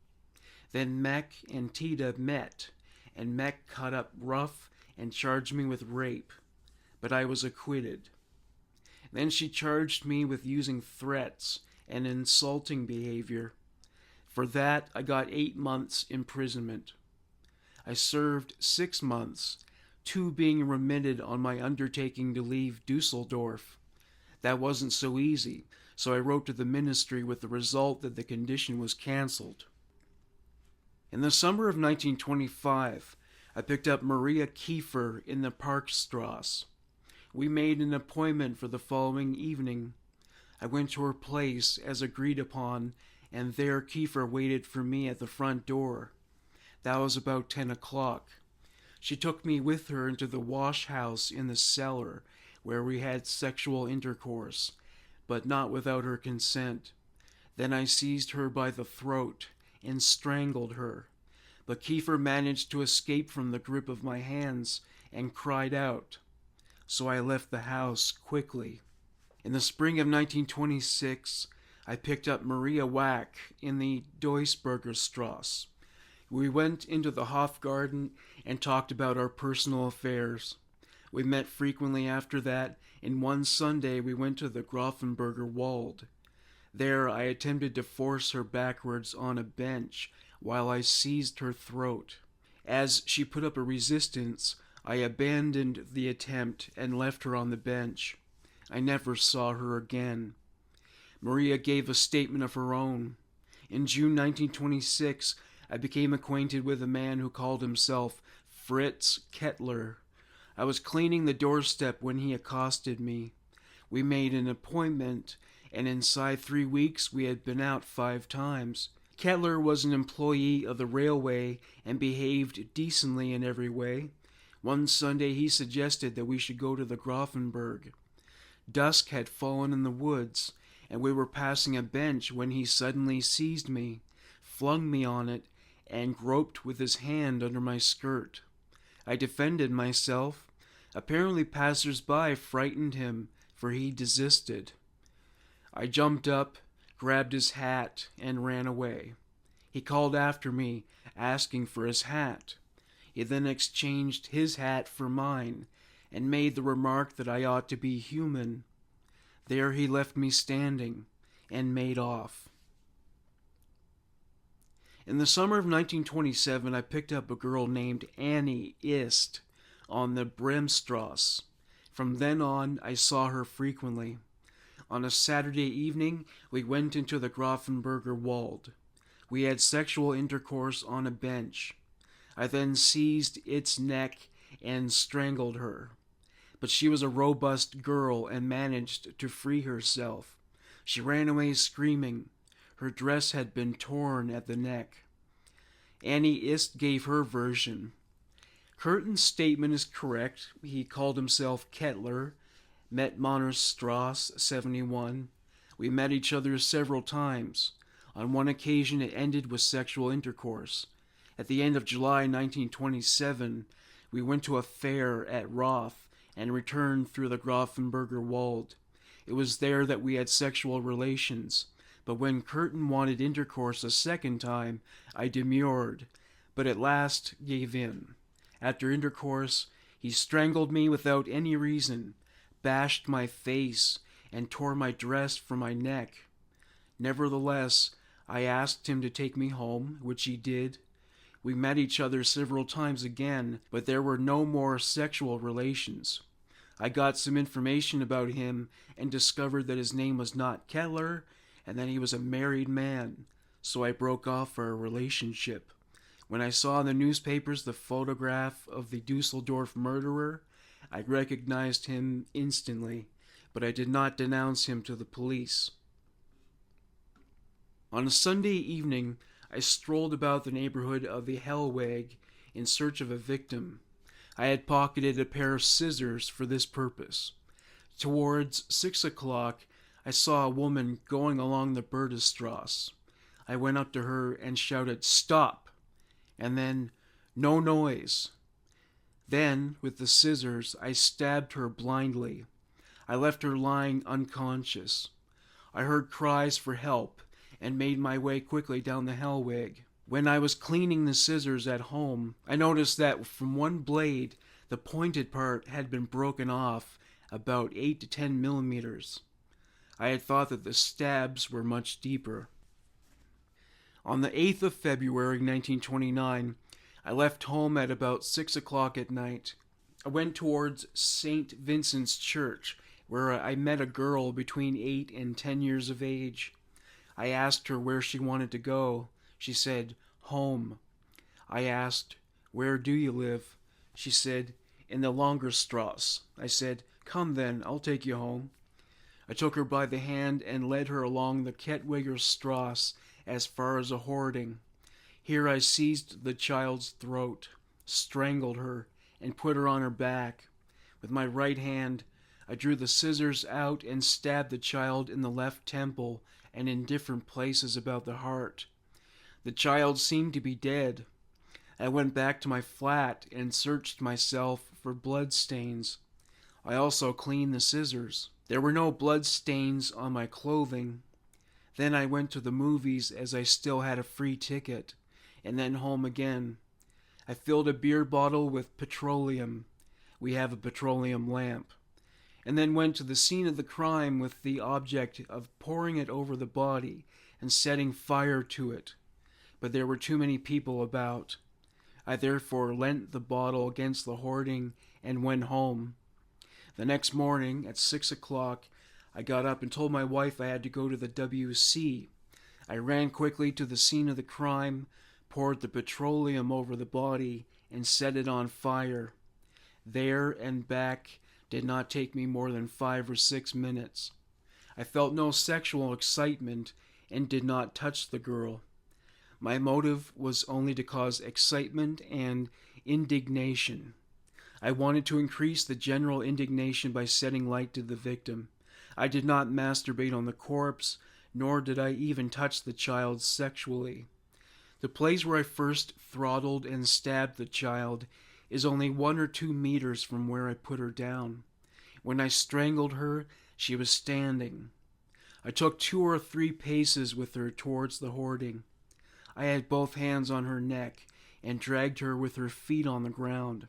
Then Mek and Tita met, and Mek cut up rough and charged me with rape, but I was acquitted. Then she charged me with using threats and insulting behavior. For that, I got 8 months imprisonment. I served 6 months, 2 being remitted on my undertaking to leave Dusseldorf. That wasn't so easy, so I wrote to the ministry with the result that the condition was cancelled. In the summer of 1925, I picked up Maria Schaefer in the Parkstrasse. We made an appointment for the following evening. I went to her place as agreed upon, and there Schaefer waited for me at the front door. That was about 10 o'clock. She took me with her into the wash house in the cellar, where we had sexual intercourse, but not without her consent. Then I seized her by the throat and strangled her. But Schaefer managed to escape from the grip of my hands and cried out. So I left the house quickly. In the spring of 1926, I picked up Maria Wack in the Duisburger Strasse. We went into the Hofgarten and talked about our personal affairs. We met frequently after that, and one Sunday we went to the Grafenberger Wald. There I attempted to force her backwards on a bench while I seized her throat. As she put up a resistance, I abandoned the attempt and left her on the bench. I never saw her again. Maria gave a statement of her own. In June 1926, I became acquainted with a man who called himself Fritz Kettler. I was cleaning the doorstep when he accosted me. We made an appointment, and inside 3 weeks we had been out 5 times. Kettler was an employee of the railway and behaved decently in every way. One Sunday he suggested that we should go to the Grafenberg. Dusk had fallen in the woods, and we were passing a bench when he suddenly seized me, flung me on it, and groped with his hand under my skirt. I defended myself. Apparently passers-by frightened him, for he desisted. I jumped up, grabbed his hat, and ran away. He called after me, asking for his hat. He then exchanged his hat for mine, and made the remark that I ought to be human. There he left me standing, and made off. In the summer of 1927, I picked up a girl named Annie Ist on the Bremstrasse. From then on, I saw her frequently. On a Saturday evening, we went into the Grafenberger Wald. We had sexual intercourse on a bench. I then seized its neck and strangled her. But she was a robust girl and managed to free herself. She ran away screaming. Her dress had been torn at the neck. Annie Ist gave her version. Kurten's statement is correct. He called himself Kettler, met Strasse 71. We met each other several times. On one occasion it ended with sexual intercourse. At the end of July 1927, we went to a fair at Roth and returned through the Grafenberger Wald. It was there that we had sexual relations, but when Kurten wanted intercourse a second time, I demurred, but at last gave in. After intercourse, he strangled me without any reason, bashed my face, and tore my dress from my neck. Nevertheless, I asked him to take me home, which he did. We met each other several times again, but there were no more sexual relations. I got some information about him and discovered that his name was not Kettler and that he was a married man, so I broke off our relationship. When I saw in the newspapers the photograph of the Dusseldorf murderer, I recognized him instantly, but I did not denounce him to the police. On a Sunday evening, I strolled about the neighborhood of the Hellweg in search of a victim. I had pocketed a pair of scissors for this purpose. Towards 6 o'clock, I saw a woman going along the Berdestrasse. I went up to her and shouted, "Stop!" and then, "No noise." Then, with the scissors, I stabbed her blindly. I left her lying unconscious. I heard cries for help and made my way quickly down the Hellweg. When I was cleaning the scissors at home, I noticed that from one blade, the pointed part had been broken off about 8 to 10 millimeters. I had thought that the stabs were much deeper. On the 8th of February 1929, I left home at about 6 o'clock at night. I went towards St. Vincent's Church, where I met a girl between 8 and 10 years of age. I asked her where she wanted to go. She said, home. I asked, where do you live? She said, in the Lagerstrasse. I said, come then, I'll take you home. I took her by the hand and led her along the Kettwiger Strasse as far as a hoarding. Here I seized the child's throat, strangled her, and put her on her back. With my right hand, I drew the scissors out and stabbed the child in the left temple and in different places about the heart. The child seemed to be dead. I went back to my flat and searched myself for blood stains. I also cleaned the scissors. There were no blood stains on my clothing. Then I went to the movies as I still had a free ticket, and then home again. I filled a beer bottle with petroleum. We have a petroleum lamp. And then went to the scene of the crime with the object of pouring it over the body and setting fire to it. But there were too many people about. I therefore leant the bottle against the hoarding and went home. The next morning, at 6 o'clock, I got up and told my wife I had to go to the WC. I ran quickly to the scene of the crime, poured the petroleum over the body, and set it on fire. There and back did not take me more than 5 or 6 minutes. I felt no sexual excitement and did not touch the girl. My motive was only to cause excitement and indignation. I wanted to increase the general indignation by setting light to the victim. I did not masturbate on the corpse, nor did I even touch the child sexually. The place where I first throttled and stabbed the child is only 1 or 2 meters from where I put her down. When I strangled her, she was standing. I took 2 or 3 paces with her towards the hoarding. I had both hands on her neck and dragged her with her feet on the ground.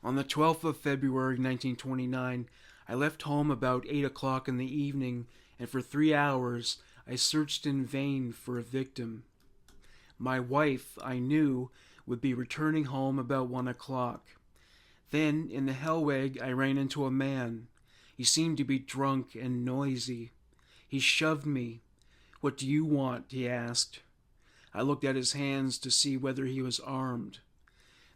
On the 12th of February 1929, I left home about 8 o'clock in the evening, and for 3 hours I searched in vain for a victim. My wife, I knew, would be returning home about 1 o'clock. Then, in the Hellweg, I ran into a man. He seemed to be drunk and noisy. He shoved me. "What do you want?" he asked. I looked at his hands to see whether he was armed.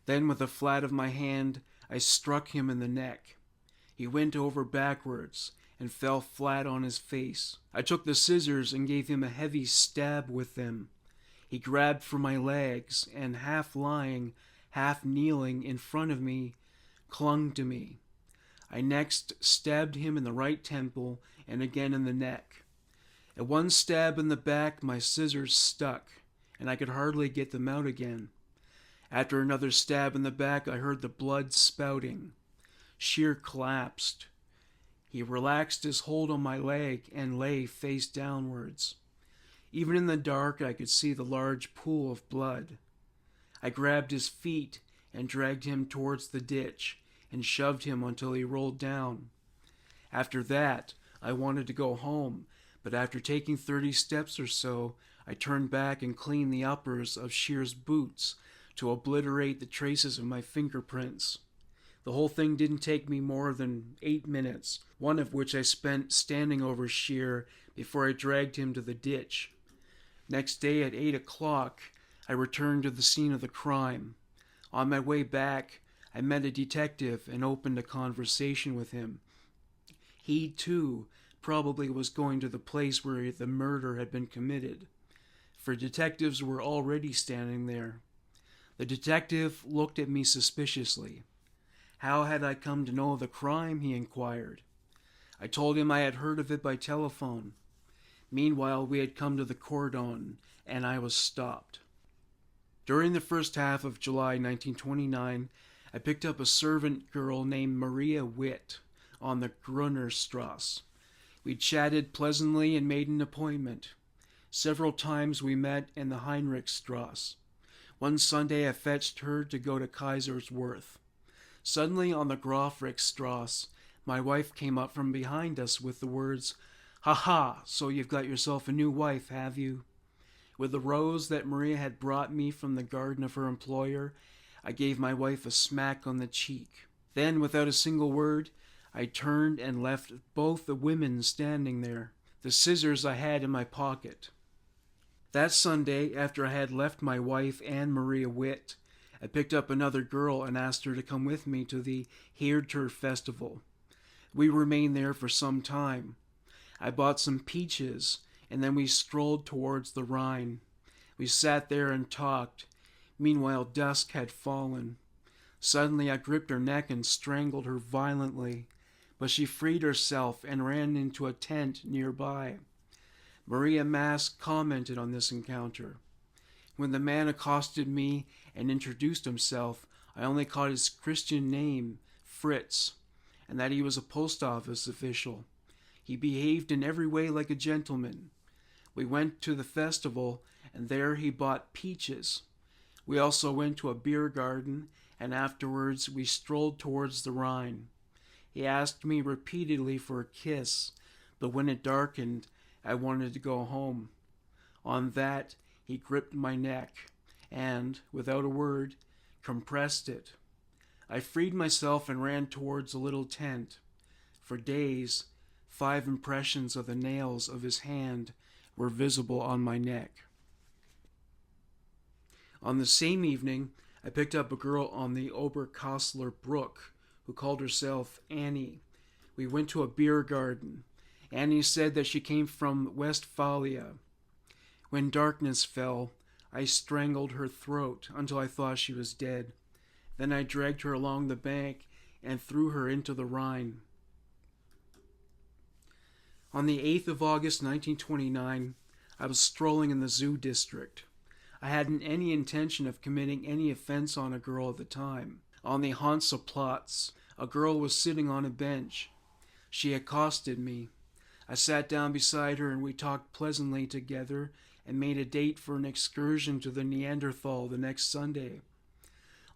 Then, with the flat of my hand, I struck him in the neck. He went over backwards and fell flat on his face. I took the scissors and gave him a heavy stab with them. He grabbed for my legs and, half lying, half kneeling in front of me, clung to me. I next stabbed him in the right temple and again in the neck. At one stab in the back, my scissors stuck, and I could hardly get them out again. After another stab in the back, I heard the blood spouting. Shear collapsed. He relaxed his hold on my leg and lay face downwards. Even in the dark, I could see the large pool of blood. I grabbed his feet and dragged him towards the ditch and shoved him until he rolled down. After that, I wanted to go home, but after taking 30 steps or so, I turned back and cleaned the uppers of Shear's boots to obliterate the traces of my fingerprints. The whole thing didn't take me more than 8 minutes, one of which I spent standing over Shear before I dragged him to the ditch. Next day at 8 o'clock, I returned to the scene of the crime. On my way back, I met a detective and opened a conversation with him. He, too, probably was going to the place where the murder had been committed, for detectives were already standing there. The detective looked at me suspiciously. How had I come to know of the crime, he inquired. I told him I had heard of it by telephone. Meanwhile, we had come to the cordon, and I was stopped. During the first half of July 1929, I picked up a servant girl named Maria Witt on the Grunnerstrasse. We chatted pleasantly and made an appointment. Several times we met in the Heinrichstrasse. One Sunday I fetched her to go to Kaiserswerth. Suddenly on the Grafrichstrasse, my wife came up from behind us with the words, "Ha ha, so you've got yourself a new wife, have you?" With the rose that Maria had brought me from the garden of her employer, I gave my wife a smack on the cheek. Then, without a single word, I turned and left both the women standing there, the scissors I had in my pocket. That Sunday, after I had left my wife, Anne Maria Witt, I picked up another girl and asked her to come with me to the Heerturf Festival. We remained there for some time. I bought some peaches, and then we strolled towards the Rhine. We sat there and talked. Meanwhile, dusk had fallen. Suddenly I gripped her neck and strangled her violently, but she freed herself and ran into a tent nearby. Maria Mask commented on this encounter. When the man accosted me and introduced himself, I only caught his Christian name, Fritz, and that he was a post office official. He behaved in every way like a gentleman. We went to the festival, and there he bought peaches. We also went to a beer garden, and afterwards we strolled towards the Rhine. He asked me repeatedly for a kiss, but when it darkened, I wanted to go home. On that, he gripped my neck and, without a word, compressed it. I freed myself and ran towards a little tent. For days, 5 impressions of the nails of his hand were visible on my neck. On the same evening, I picked up a girl on the Oberkassler Brook who called herself Annie. We went to a beer garden. Annie said that she came from Westphalia. When darkness fell, I strangled her throat until I thought she was dead. Then I dragged her along the bank and threw her into the Rhine. On the 8th of August 1929, I was strolling in the zoo district. I hadn't any intention of committing any offense on a girl at the time. On the Hansaplatz, a girl was sitting on a bench. She accosted me. I sat down beside her and we talked pleasantly together and made a date for an excursion to the Neanderthal the next Sunday.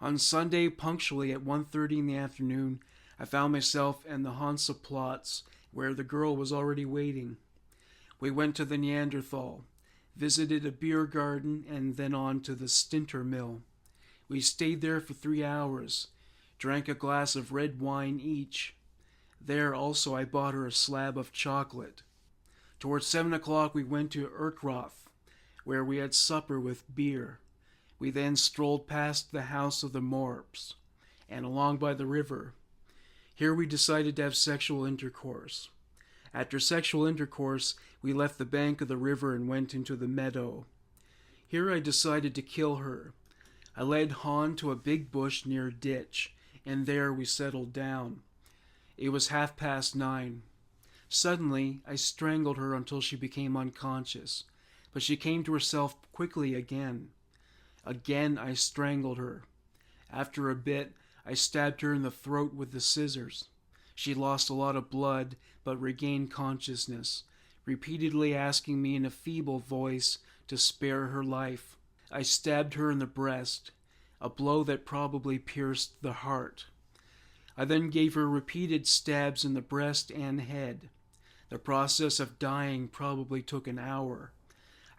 On Sunday, punctually at 1:30 in the afternoon, I found myself in the Hansaplatz, where the girl was already waiting. We went to the Neanderthal, visited a beer garden, and then on to the Stinter Mill. We stayed there for 3 hours, drank a glass of red wine each. There also I bought her a slab of chocolate. Towards 7 o'clock we went to Erkrath, where we had supper with beer. We then strolled past the house of the Morps and along by the river. Here we decided to have sexual intercourse. After sexual intercourse, we left the bank of the river and went into the meadow. Here I decided to kill her. I led Hahn to a big bush near a ditch, and there we settled down. It was 9:30. Suddenly, I strangled her until she became unconscious, but she came to herself quickly again. Again I strangled her. After a bit, I stabbed her in the throat with the scissors. She lost a lot of blood, but regained consciousness, repeatedly asking me in a feeble voice to spare her life. I stabbed her in the breast, a blow that probably pierced the heart. I then gave her repeated stabs in the breast and head. The process of dying probably took an hour.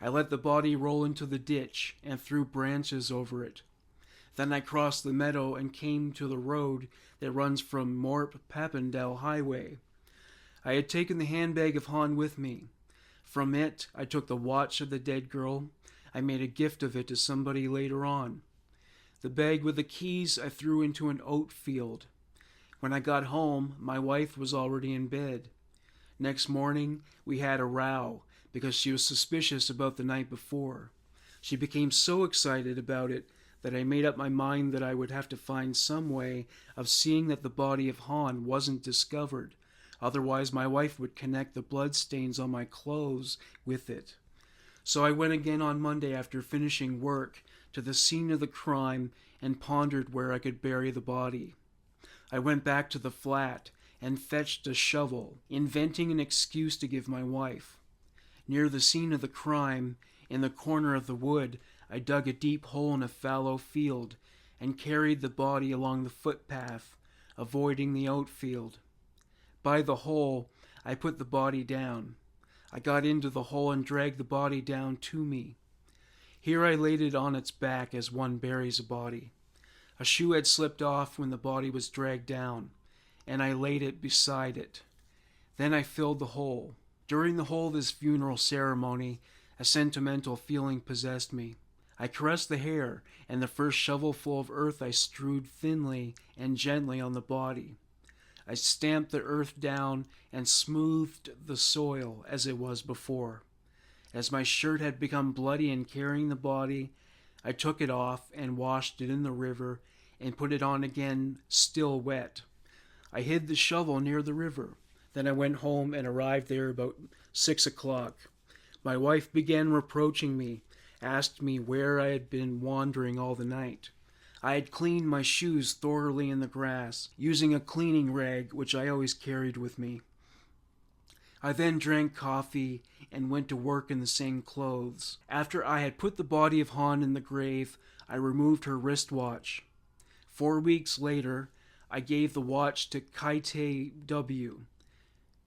I let the body roll into the ditch and threw branches over it. Then I crossed the meadow and came to the road that runs from Morp-Papendal Highway. I had taken the handbag of Hahn with me. From it, I took the watch of the dead girl. I made a gift of it to somebody later on. The bag with the keys I threw into an oat field. When I got home, my wife was already in bed. Next morning, we had a row because she was suspicious about the night before. She became so excited about it that I made up my mind that I would have to find some way of seeing that the body of Hahn wasn't discovered. Otherwise, my wife would connect the bloodstains on my clothes with it. So I went again on Monday after finishing work to the scene of the crime and pondered where I could bury the body. I went back to the flat and fetched a shovel, inventing an excuse to give my wife. Near the scene of the crime, in the corner of the wood, I dug a deep hole in a fallow field and carried the body along the footpath, avoiding the oat field. By the hole, I put the body down. I got into the hole and dragged the body down to me. Here I laid it on its back as one buries a body. A shoe had slipped off when the body was dragged down. and I laid it beside it. Then I filled the hole. During the whole of this funeral ceremony, a sentimental feeling possessed me. I caressed the hair, and the first shovelful of earth I strewed thinly and gently on the body. I stamped the earth down and smoothed the soil as it was before. As my shirt had become bloody in carrying the body, I took it off and washed it in the river and put it on again, still wet. I hid the shovel near the river. Then I went home and arrived there about 6 o'clock. My wife began reproaching me, asked me where I had been wandering all the night. I had cleaned my shoes thoroughly in the grass, using a cleaning rag which I always carried with me. I then drank coffee and went to work in the same clothes. After I had put the body of Hahn in the grave, I removed her wristwatch. 4 weeks later, I gave the watch to Kaite W.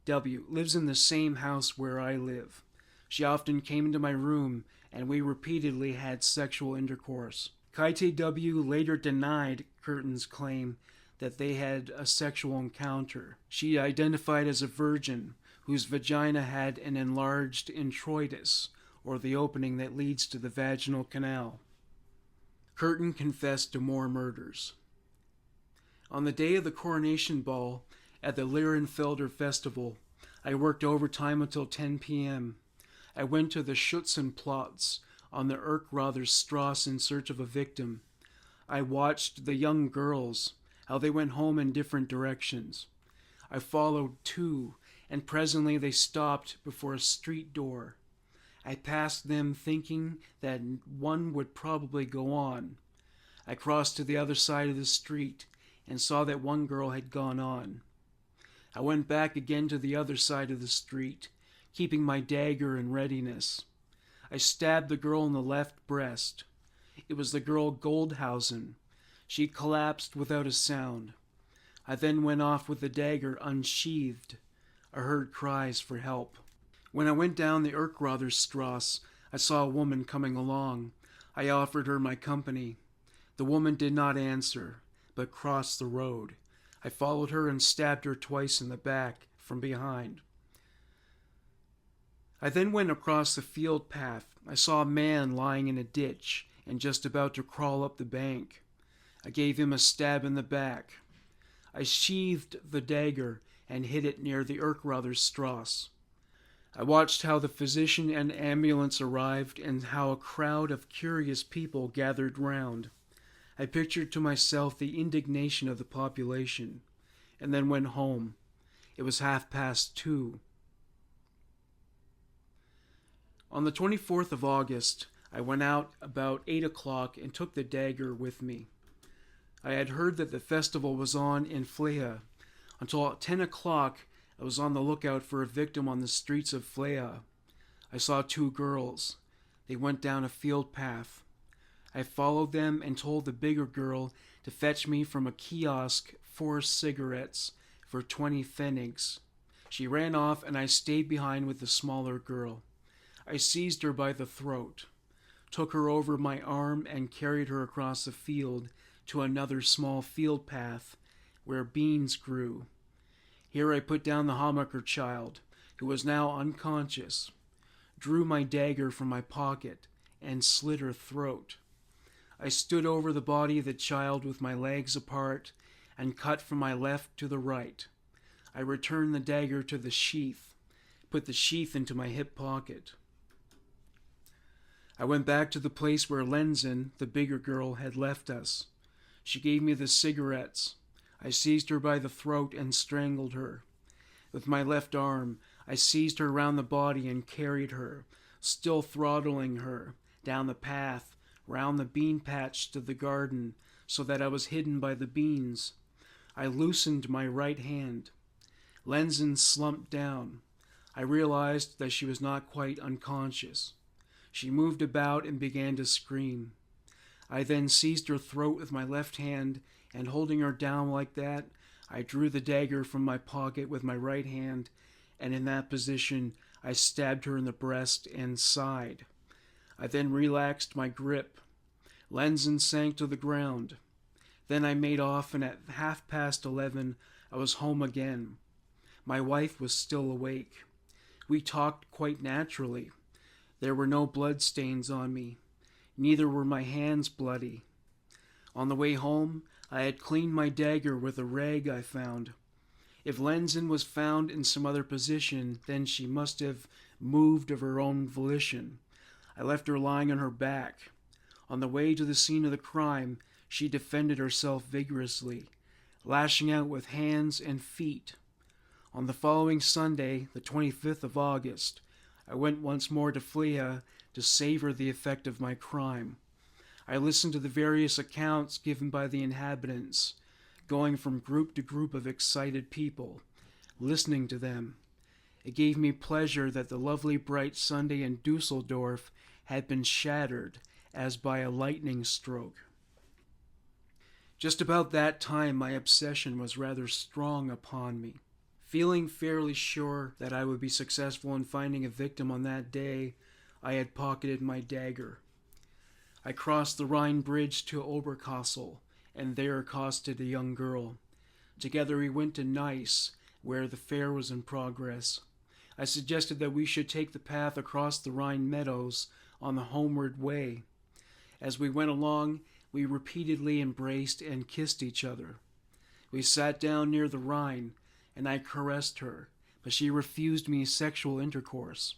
W lives in the same house where I live. She often came into my room, and we repeatedly had sexual intercourse. Kaite W later denied Kurten's claim that they had a sexual encounter. She identified as a virgin whose vagina had an enlarged introitus, or the opening that leads to the vaginal canal. Kurten confessed to more murders. On the day of the coronation ball at the Lirenfelder Festival, I worked overtime until 10 p.m. I went to the Schützenplatz on the Erkraderstrasse in search of a victim. I watched the young girls, how they went home in different directions. I followed two, and presently they stopped before a street door. I passed them thinking that one would probably go on. I crossed to the other side of the street and saw that one girl had gone on. I went back again to the other side of the street, keeping my dagger in readiness. I stabbed the girl in the left breast. It was the girl Goldhausen. She collapsed without a sound. I then went off with the dagger unsheathed. I heard cries for help. When I went down the Erkraderstrasse, I saw a woman coming along. I offered her my company. The woman did not answer, but crossed the road. I followed her and stabbed her twice in the back from behind. I then went across the field path. I saw a man lying in a ditch and just about to crawl up the bank. I gave him a stab in the back. I sheathed the dagger and hid it near the Erkraderstrasse. I watched how the physician and ambulance arrived and how a crowd of curious people gathered round. I pictured to myself the indignation of the population, and then went home. It was 2:30. On the 24th of August, I went out about 8 o'clock and took the dagger with me. I had heard that the festival was on in Flea. Until 10 o'clock, I was on the lookout for a victim on the streets of Flea. I saw two girls. They went down a field path. I followed them and told the bigger girl to fetch me from a kiosk 4 cigarettes for 20 pfennigs. She ran off and I stayed behind with the smaller girl. I seized her by the throat, took her over my arm and carried her across the field to another small field path where beans grew. Here I put down the Hammacher child, who was now unconscious, drew my dagger from my pocket, and slit her throat. I stood over the body of the child with my legs apart and cut from my left to the right. I returned the dagger to the sheath, put the sheath into my hip pocket. I went back to the place where Lenzen, the bigger girl, had left us. She gave me the cigarettes. I seized her by the throat and strangled her. With my left arm, I seized her round the body and carried her, still throttling her, down the path, round the bean patch to the garden, so that I was hidden by the beans. I loosened my right hand. Lenzen slumped down. I realized that she was not quite unconscious. She moved about and began to scream. I then seized her throat with my left hand, and holding her down like that, I drew the dagger from my pocket with my right hand, and in that position I stabbed her in the breast and side. I then relaxed my grip. Lenzen sank to the ground. Then I made off, and at 11:30 I was home again. My wife was still awake. We talked quite naturally. There were no blood stains on me. Neither were my hands bloody. On the way home, I had cleaned my dagger with a rag I found. If Lenzen was found in some other position, then she must have moved of her own volition. I left her lying on her back. On the way to the scene of the crime, she defended herself vigorously, lashing out with hands and feet. On the following Sunday, the 25th of August, I went once more to Flea to savor the effect of my crime. I listened to the various accounts given by the inhabitants, going from group to group of excited people, listening to them. It gave me pleasure that the lovely bright Sunday in Dusseldorf had been shattered as by a lightning stroke. Just about that time my obsession was rather strong upon me. Feeling fairly sure that I would be successful in finding a victim on that day, I had pocketed my dagger. I crossed the Rhine bridge to Oberkassel, and there accosted a young girl. Together we went to Nice, where the fair was in progress. I suggested that we should take the path across the Rhine meadows on the homeward way. As we went along, we repeatedly embraced and kissed each other. We sat down near the Rhine, and I caressed her, but she refused me sexual intercourse.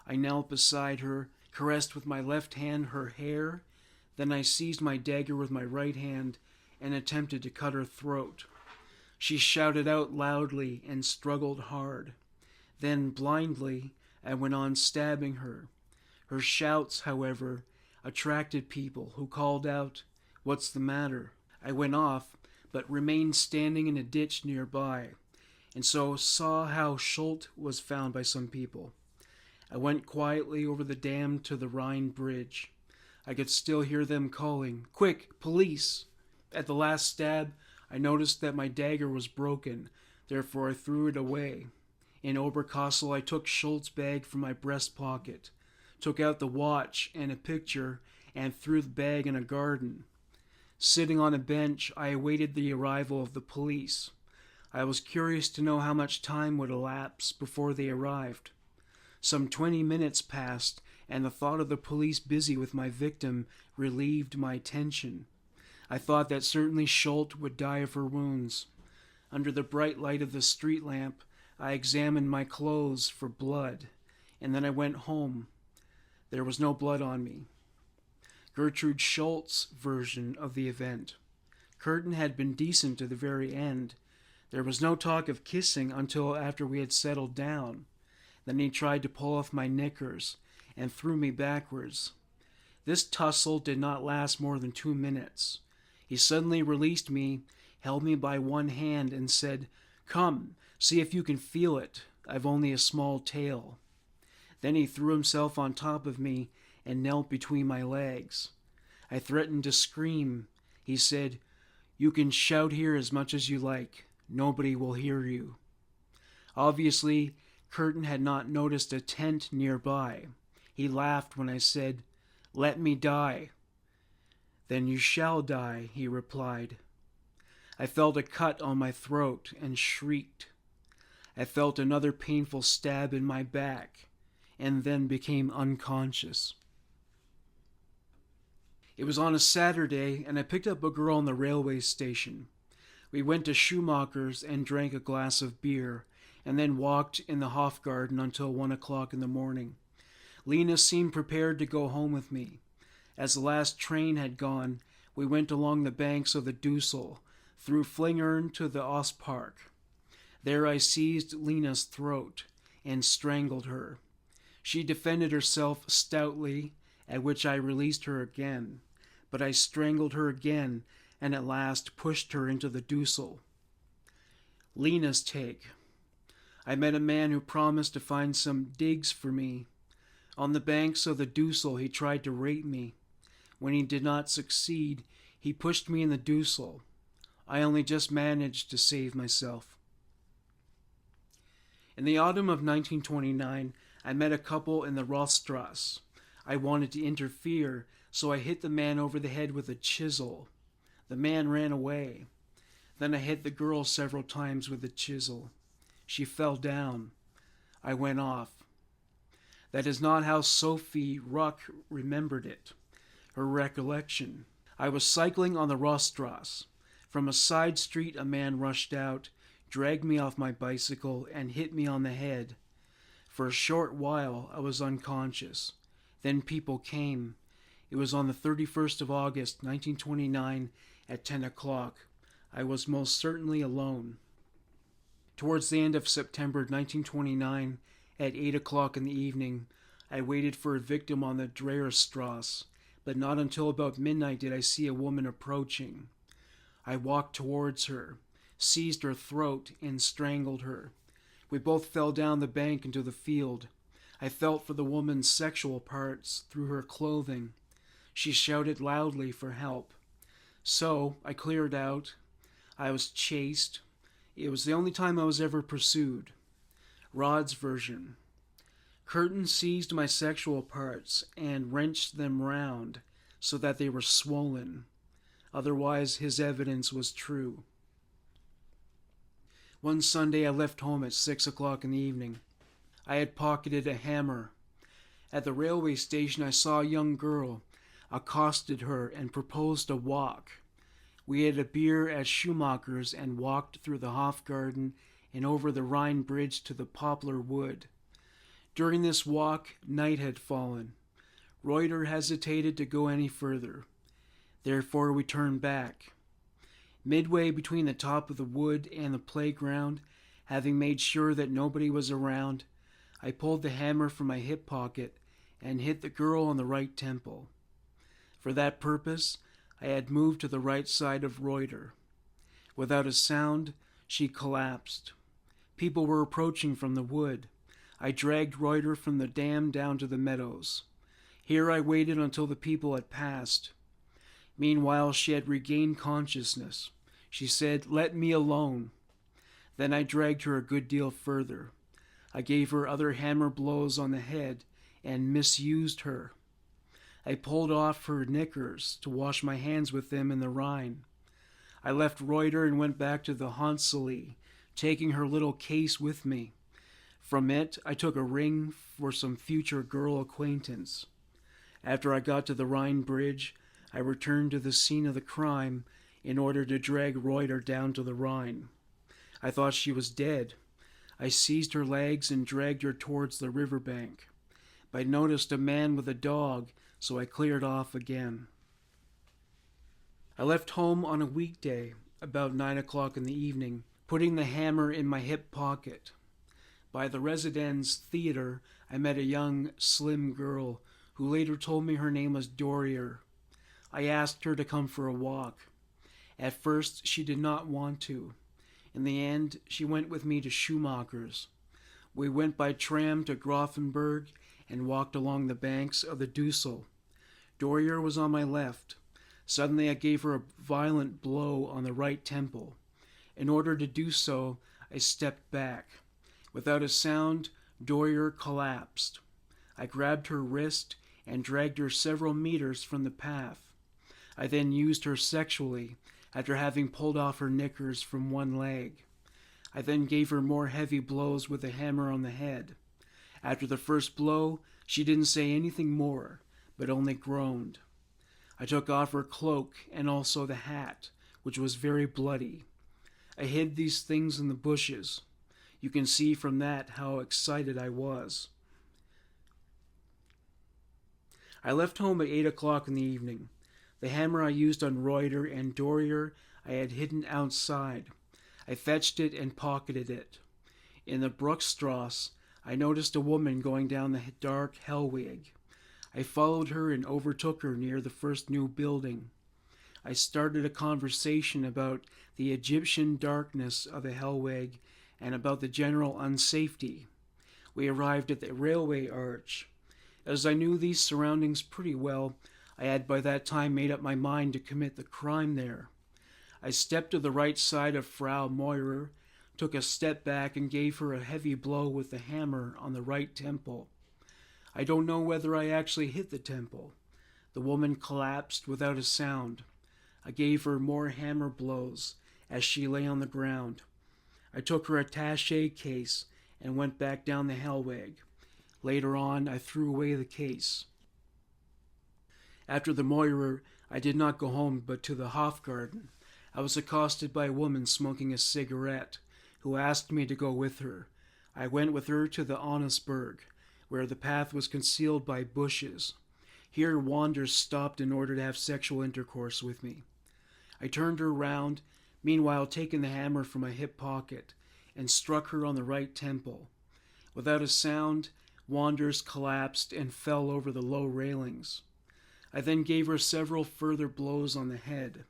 I knelt beside her, caressed with my left hand her hair, then I seized my dagger with my right hand and attempted to cut her throat. She shouted out loudly and struggled hard. Then, blindly, I went on stabbing her. Her shouts, however, attracted people who called out, "What's the matter?" I went off, but remained standing in a ditch nearby, and so saw how Schult was found by some people. I went quietly over the dam to the Rhine bridge. I could still hear them calling, "Quick, police!" At the last stab, I noticed that my dagger was broken, therefore I threw it away. In Oberkassel, I took Schult's bag from my breast pocket, took out the watch and a picture, and threw the bag in a garden. Sitting on a bench, I awaited the arrival of the police. I was curious to know how much time would elapse before they arrived. Some 20 minutes passed, and the thought of the police busy with my victim relieved my tension. I thought that certainly Schult would die of her wounds. Under the bright light of the street lamp, I examined my clothes for blood, and then I went home. There was no blood on me. Gertrude Schult's version of the event. Kurten had been decent to the very end. There was no talk of kissing until after we had settled down. Then he tried to pull off my knickers and threw me backwards. This tussle did not last more than 2 minutes. He suddenly released me, held me by one hand, and said, "Come, see if you can feel it. I've only a small tail." Then he threw himself on top of me and knelt between my legs. I threatened to scream. He said, "You can shout here as much as you like. Nobody will hear you." Obviously, Kurten had not noticed a tent nearby. He laughed when I said, "Let me die." "Then you shall die," he replied. I felt a cut on my throat and shrieked. I felt another painful stab in my back, and then became unconscious. It was on a Saturday, and I picked up a girl on the railway station. We went to Schumacher's and drank a glass of beer, and then walked in the Hofgarten until 1 o'clock in the morning. Lena seemed prepared to go home with me. As the last train had gone, we went along the banks of the Dussel, through Flingern to the Ostpark. There I seized Lena's throat and strangled her. She defended herself stoutly, at which I released her again, but I strangled her again and at last pushed her into the Dussel. Lena's take. I met a man who promised to find some digs for me. On the banks of the Dussel he tried to rape me. When he did not succeed, he pushed me in the Dussel. I only just managed to save myself. In the autumn of 1929, I met a couple in the Rothstrasse. I wanted to interfere, so I hit the man over the head with a chisel. The man ran away. Then I hit the girl several times with a chisel. She fell down. I went off. That is not how Sophie Ruck remembered it. Her recollection. I was cycling on the Roststrasse. From a side street, a man rushed out, dragged me off my bicycle, and hit me on the head. For a short while, I was unconscious. Then people came. It was on the 31st of August, 1929, at 10 o'clock. I was most certainly alone. Towards the end of September 1929, at 8 o'clock in the evening, I waited for a victim on the Dreherstrasse, but not until about midnight did I see a woman approaching. I walked towards her, seized her throat, and strangled her. We both fell down the bank into the field. I felt for the woman's sexual parts through her clothing. She shouted loudly for help. So I cleared out. I was chased. It was the only time I was ever pursued. Rod's version. Kurten seized my sexual parts and wrenched them round so that they were swollen. Otherwise, his evidence was true. One Sunday I left home at 6 o'clock in the evening. I had pocketed a hammer. At the railway station I saw a young girl, accosted her, and proposed a walk. We had a beer at Schumacher's and walked through the Hofgarten and over the Rhine Bridge to the Poplar Wood. During this walk, night had fallen. Reuter hesitated to go any further. Therefore we turned back. Midway between the top of the wood and the playground, having made sure that nobody was around, I pulled the hammer from my hip pocket and hit the girl on the right temple. For that purpose, I had moved to the right side of Reuter. Without a sound, she collapsed. People were approaching from the wood. I dragged Reuter from the dam down to the meadows. Here I waited until the people had passed. Meanwhile, she had regained consciousness. She said, "Let me alone." Then I dragged her a good deal further. I gave her other hammer blows on the head and misused her. I pulled off her knickers to wash my hands with them in the Rhine. I left Reuter and went back to the Hanselie, taking her little case with me. From it, I took a ring for some future girl acquaintance. After I got to the Rhine Bridge, I returned to the scene of the crime in order to drag Reuter down to the Rhine. I thought she was dead. I seized her legs and dragged her towards the riverbank. But I noticed a man with a dog, so I cleared off again. I left home on a weekday, about 9 o'clock in the evening, putting the hammer in my hip pocket. By the Residenz Theater, I met a young, slim girl who later told me her name was Dorier. I asked her to come for a walk. At first, she did not want to. In the end, she went with me to Schumacher's. We went by tram to Grafenberg and walked along the banks of the Dussel. Dorier was on my left. Suddenly, I gave her a violent blow on the right temple. In order to do so, I stepped back. Without a sound, Dorier collapsed. I grabbed her wrist and dragged her several meters from the path. I then used her sexually, after having pulled off her knickers from one leg. I then gave her more heavy blows with a hammer on the head. After the first blow, she didn't say anything more, but only groaned. I took off her cloak and also the hat, which was very bloody. I hid these things in the bushes. You can see from that how excited I was. I left home at 8 o'clock in the evening. The hammer I used on Reuter and Dorier I had hidden outside. I fetched it and pocketed it. In the Bruckstrasse, I noticed a woman going down the dark Hellweg. I followed her and overtook her near the first new building. I started a conversation about the Egyptian darkness of the Hellweg and about the general unsafety. We arrived at the railway arch. As I knew these surroundings pretty well, I had by that time made up my mind to commit the crime there. I stepped to the right side of Frau Meurer, took a step back and gave her a heavy blow with the hammer on the right temple. I don't know whether I actually hit the temple. The woman collapsed without a sound. I gave her more hammer blows, as she lay on the ground. I took her attaché case and went back down the Hellweg. Later on, I threw away the case. After the Moirer, I did not go home but to the Hofgarten. I was accosted by a woman smoking a cigarette, who asked me to go with her. I went with her to the Onnesberg, where the path was concealed by bushes. Here Wanders stopped in order to have sexual intercourse with me. I turned her round, meanwhile taking the hammer from my hip pocket, and struck her on the right temple. Without a sound, Wanders collapsed and fell over the low railings. I then gave her several further blows on the head.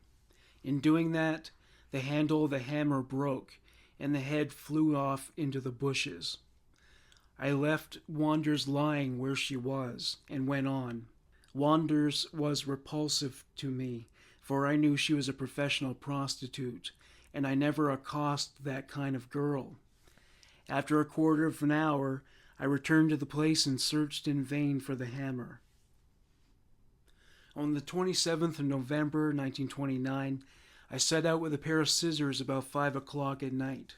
In doing that, the handle of the hammer broke, and the head flew off into the bushes. I left Wanders lying where she was, and went on. Wanders was repulsive to me, for I knew she was a professional prostitute, and I never accost that kind of girl. After a quarter of an hour, I returned to the place and searched in vain for the hammer. On the 27th of November, 1929, I set out with a pair of scissors about 5 o'clock at night.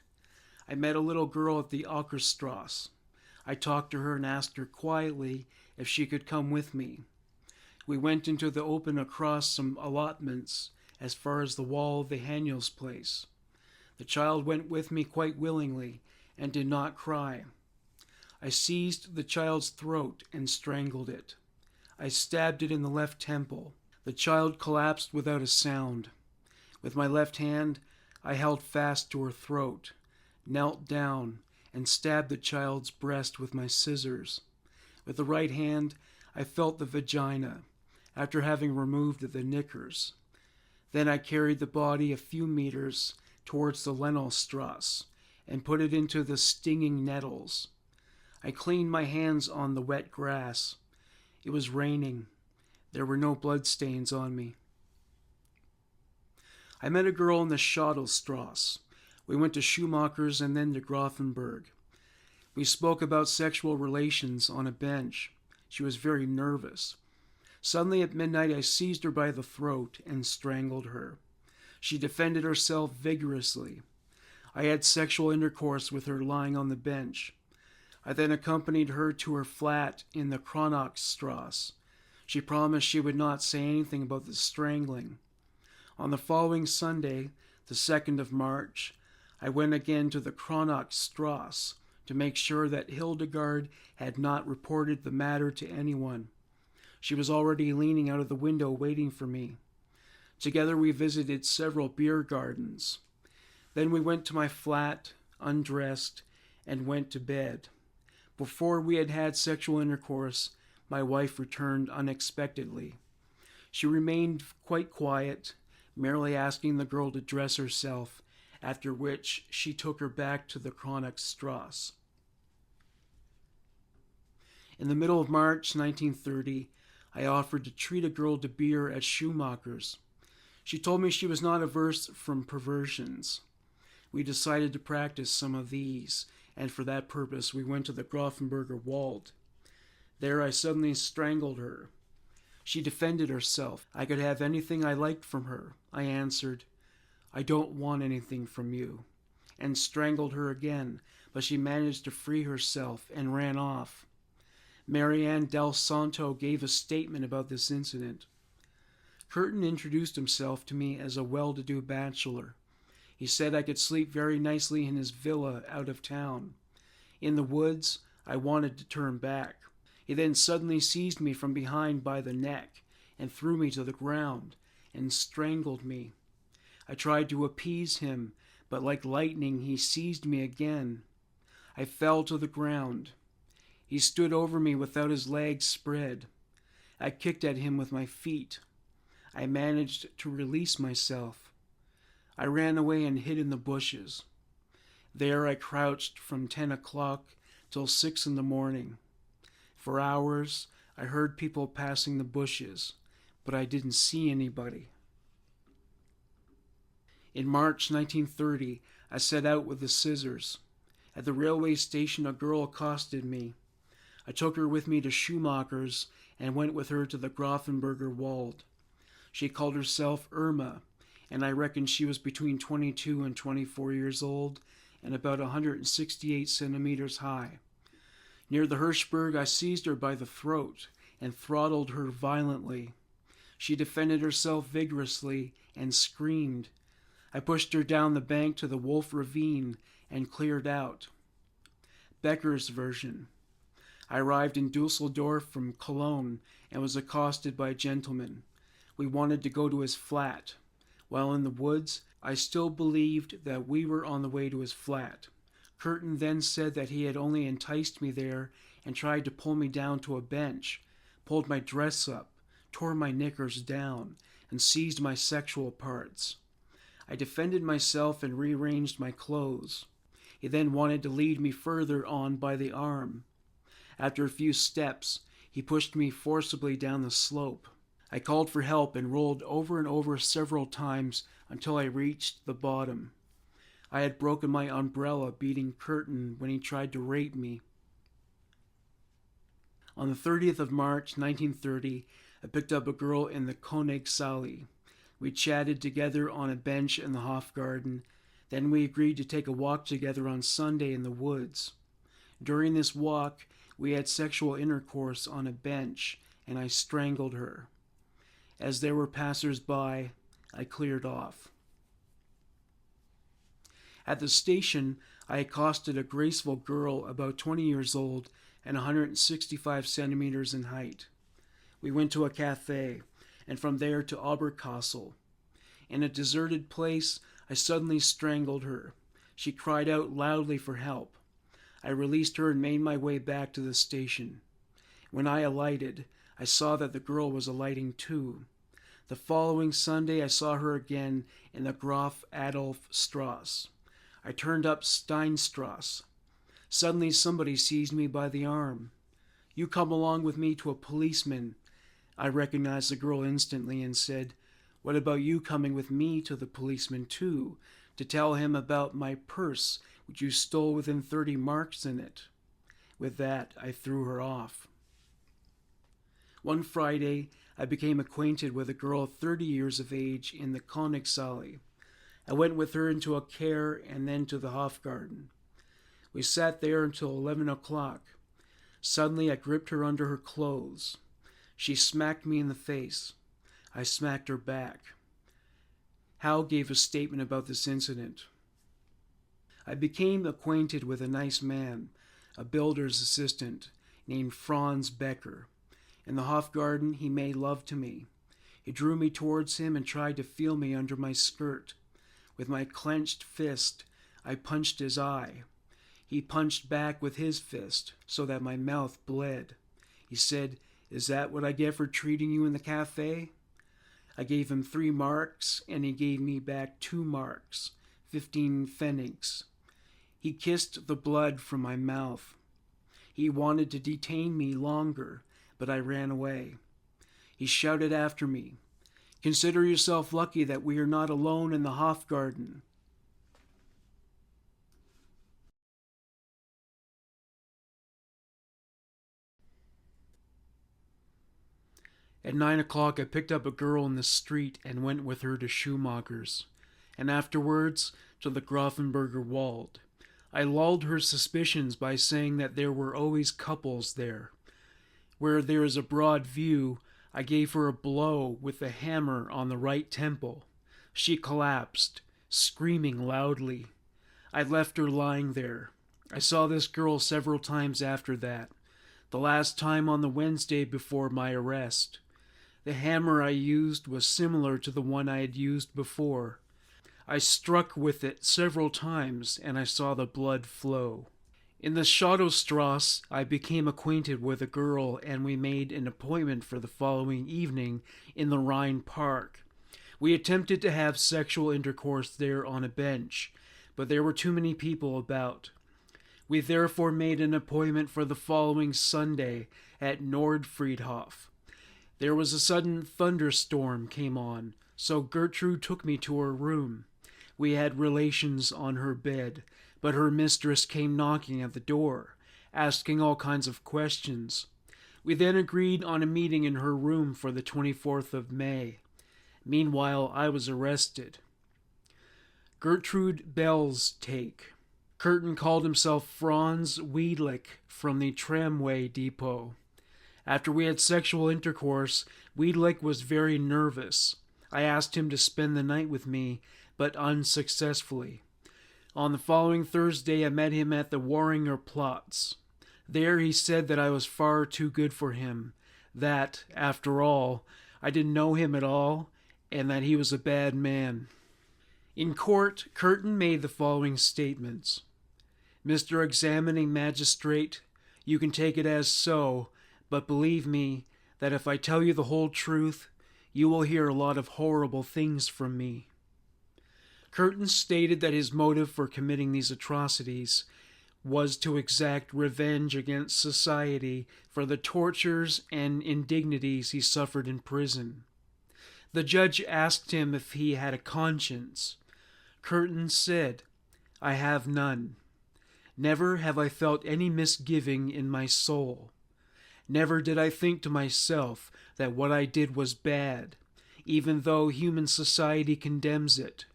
I met a little girl at the Ockerstrasse. I talked to her and asked her quietly if she could come with me. We went into the open across some allotments as far as the wall of the Haniel's place. The child went with me quite willingly and did not cry. I seized the child's throat and strangled it. I stabbed it in the left temple. The child collapsed without a sound. With my left hand, I held fast to her throat, knelt down, and stabbed the child's breast with my scissors. With the right hand, I felt the vagina, after having removed the knickers. Then I carried the body a few meters towards the Lennelstrasse and put it into the stinging nettles. I cleaned my hands on the wet grass. It was raining. There were no bloodstains on me. I met a girl in the Schotelstrasse. We went to Schumacher's and then to Grafenberg. We spoke about sexual relations on a bench. She was very nervous. Suddenly at midnight I seized her by the throat and strangled her. She defended herself vigorously. I had sexual intercourse with her lying on the bench. I then accompanied her to her flat in the Kronachstrasse. She promised she would not say anything about the strangling. On the following Sunday, the 2nd of March, I went again to the Kronachstrasse to make sure that Hildegard had not reported the matter to anyone. She was already leaning out of the window waiting for me. Together we visited several beer gardens. Then we went to my flat, undressed, and went to bed. Before we had had sexual intercourse, my wife returned unexpectedly. She remained quite quiet, merely asking the girl to dress herself, after which she took her back to the Kronachstrasse. In the middle of March 1930, I offered to treat a girl to beer at Schumacher's. She told me she was not averse from perversions. We decided to practice some of these, and for that purpose we went to the Grafenberger Wald. There I suddenly strangled her. She defended herself. I could have anything I liked from her. I answered, "I don't want anything from you," and strangled her again, but she managed to free herself and ran off. Marianne Del Santo gave a statement about this incident. Kurten introduced himself to me as a well-to-do bachelor. He said I could sleep very nicely in his villa out of town. In the woods, I wanted to turn back. He then suddenly seized me from behind by the neck and threw me to the ground and strangled me. I tried to appease him, but like lightning he seized me again. I fell to the ground. He stood over me without his legs spread. I kicked at him with my feet. I managed to release myself. I ran away and hid in the bushes. There I crouched from 10 o'clock till 6 in the morning. For hours I heard people passing the bushes, but I didn't see anybody. In March 1930, I set out with the scissors. At the railway station, a girl accosted me. I took her with me to Schumacher's and went with her to the Grafenberger Wald. She called herself Irma and I reckon she was between 22 and 24 years old and about 168 centimeters high. Near the Hirschberg, I seized her by the throat and throttled her violently. She defended herself vigorously and screamed. I pushed her down the bank to the Wolf Ravine and cleared out. Becker's version. I arrived in Dusseldorf from Cologne and was accosted by a gentleman. We wanted to go to his flat. While in the woods, I still believed that we were on the way to his flat. Kurten then said that he had only enticed me there and tried to pull me down to a bench, pulled my dress up, tore my knickers down, and seized my sexual parts. I defended myself and rearranged my clothes. He then wanted to lead me further on by the arm. After a few steps, he pushed me forcibly down the slope. I called for help and rolled over and over several times until I reached the bottom. I had broken my umbrella beating Kurten when he tried to rape me. On the 30th of March, 1930, I picked up a girl in the Königsallee. We chatted together on a bench in the Hofgarten. Then we agreed to take a walk together on Sunday in the woods. During this walk, we had sexual intercourse on a bench, and I strangled her. As there were passers-by, I cleared off. At the station, I accosted a graceful girl about 20 years old and 165 centimeters in height. We went to a cafe, and from there to Oberkassel. In a deserted place, I suddenly strangled her. She cried out loudly for help. I released her and made my way back to the station. When I alighted, I saw that the girl was alighting too. The following Sunday, I saw her again in the Graf Adolf Strasse. I turned up Steinstrasse. Suddenly somebody seized me by the arm. "You come along with me to a policeman." I recognized the girl instantly and said, "What about you coming with me to the policeman too, to tell him about my purse, which you stole within 30 marks in it?" With that, I threw her off. One Friday, I became acquainted with a girl 30 years of age in the Königsallee. I went with her into a care and then to the Hofgarten. We sat there until 11 o'clock. Suddenly, I gripped her under her clothes. She smacked me in the face. I smacked her back. Howe gave a statement about this incident. I became acquainted with a nice man, a builder's assistant, named Franz Becker. In the Hofgarten, he made love to me. He drew me towards him and tried to feel me under my skirt. With my clenched fist, I punched his eye. He punched back with his fist, so that my mouth bled. He said, "Is that what I get for treating you in the cafe?" I gave him 3 marks, and he gave me back 2 marks, 15 pfennigs. He kissed the blood from my mouth. He wanted to detain me longer, but I ran away. He shouted after me, "Consider yourself lucky that we are not alone in the Hofgarten." At 9 o'clock, I picked up a girl in the street and went with her to Schumacher's, and afterwards to the Grafenberger Wald. I lulled her suspicions by saying that there were always couples there. Where there is a broad view, I gave her a blow with the hammer on the right temple. She collapsed, screaming loudly. I left her lying there. I saw this girl several times after that, the last time on the Wednesday before my arrest. The hammer I used was similar to the one I had used before. I struck with it several times, and I saw the blood flow. In the Schottostrasse, I became acquainted with a girl, and we made an appointment for the following evening in the Rhine Park. We attempted to have sexual intercourse there on a bench, but there were too many people about. We therefore made an appointment for the following Sunday at Nordfriedhof. There was a sudden thunderstorm came on, so Gertrude took me to her room. We had relations on her bed, but her mistress came knocking at the door, asking all kinds of questions. We then agreed on a meeting in her room for the 24th of May. Meanwhile, I was arrested. Gertrude Bell's take. Kurten called himself Franz Wiedlich from the tramway depot. After we had sexual intercourse, Wiedlich was very nervous. I asked him to spend the night with me, but unsuccessfully. On the following Thursday, I met him at the Warringer Platz. There he said that I was far too good for him, that, after all, I didn't know him at all, and that he was a bad man. In court, Kurten made the following statements. Mr. Examining Magistrate, you can take it as so, but believe me that if I tell you the whole truth, you will hear a lot of horrible things from me. Kurten stated that his motive for committing these atrocities was to exact revenge against society for the tortures and indignities he suffered in prison. The judge asked him if he had a conscience. Kurten said, I have none. Never have I felt any misgiving in my soul. Never did I think to myself that what I did was bad, even though human society condemns it.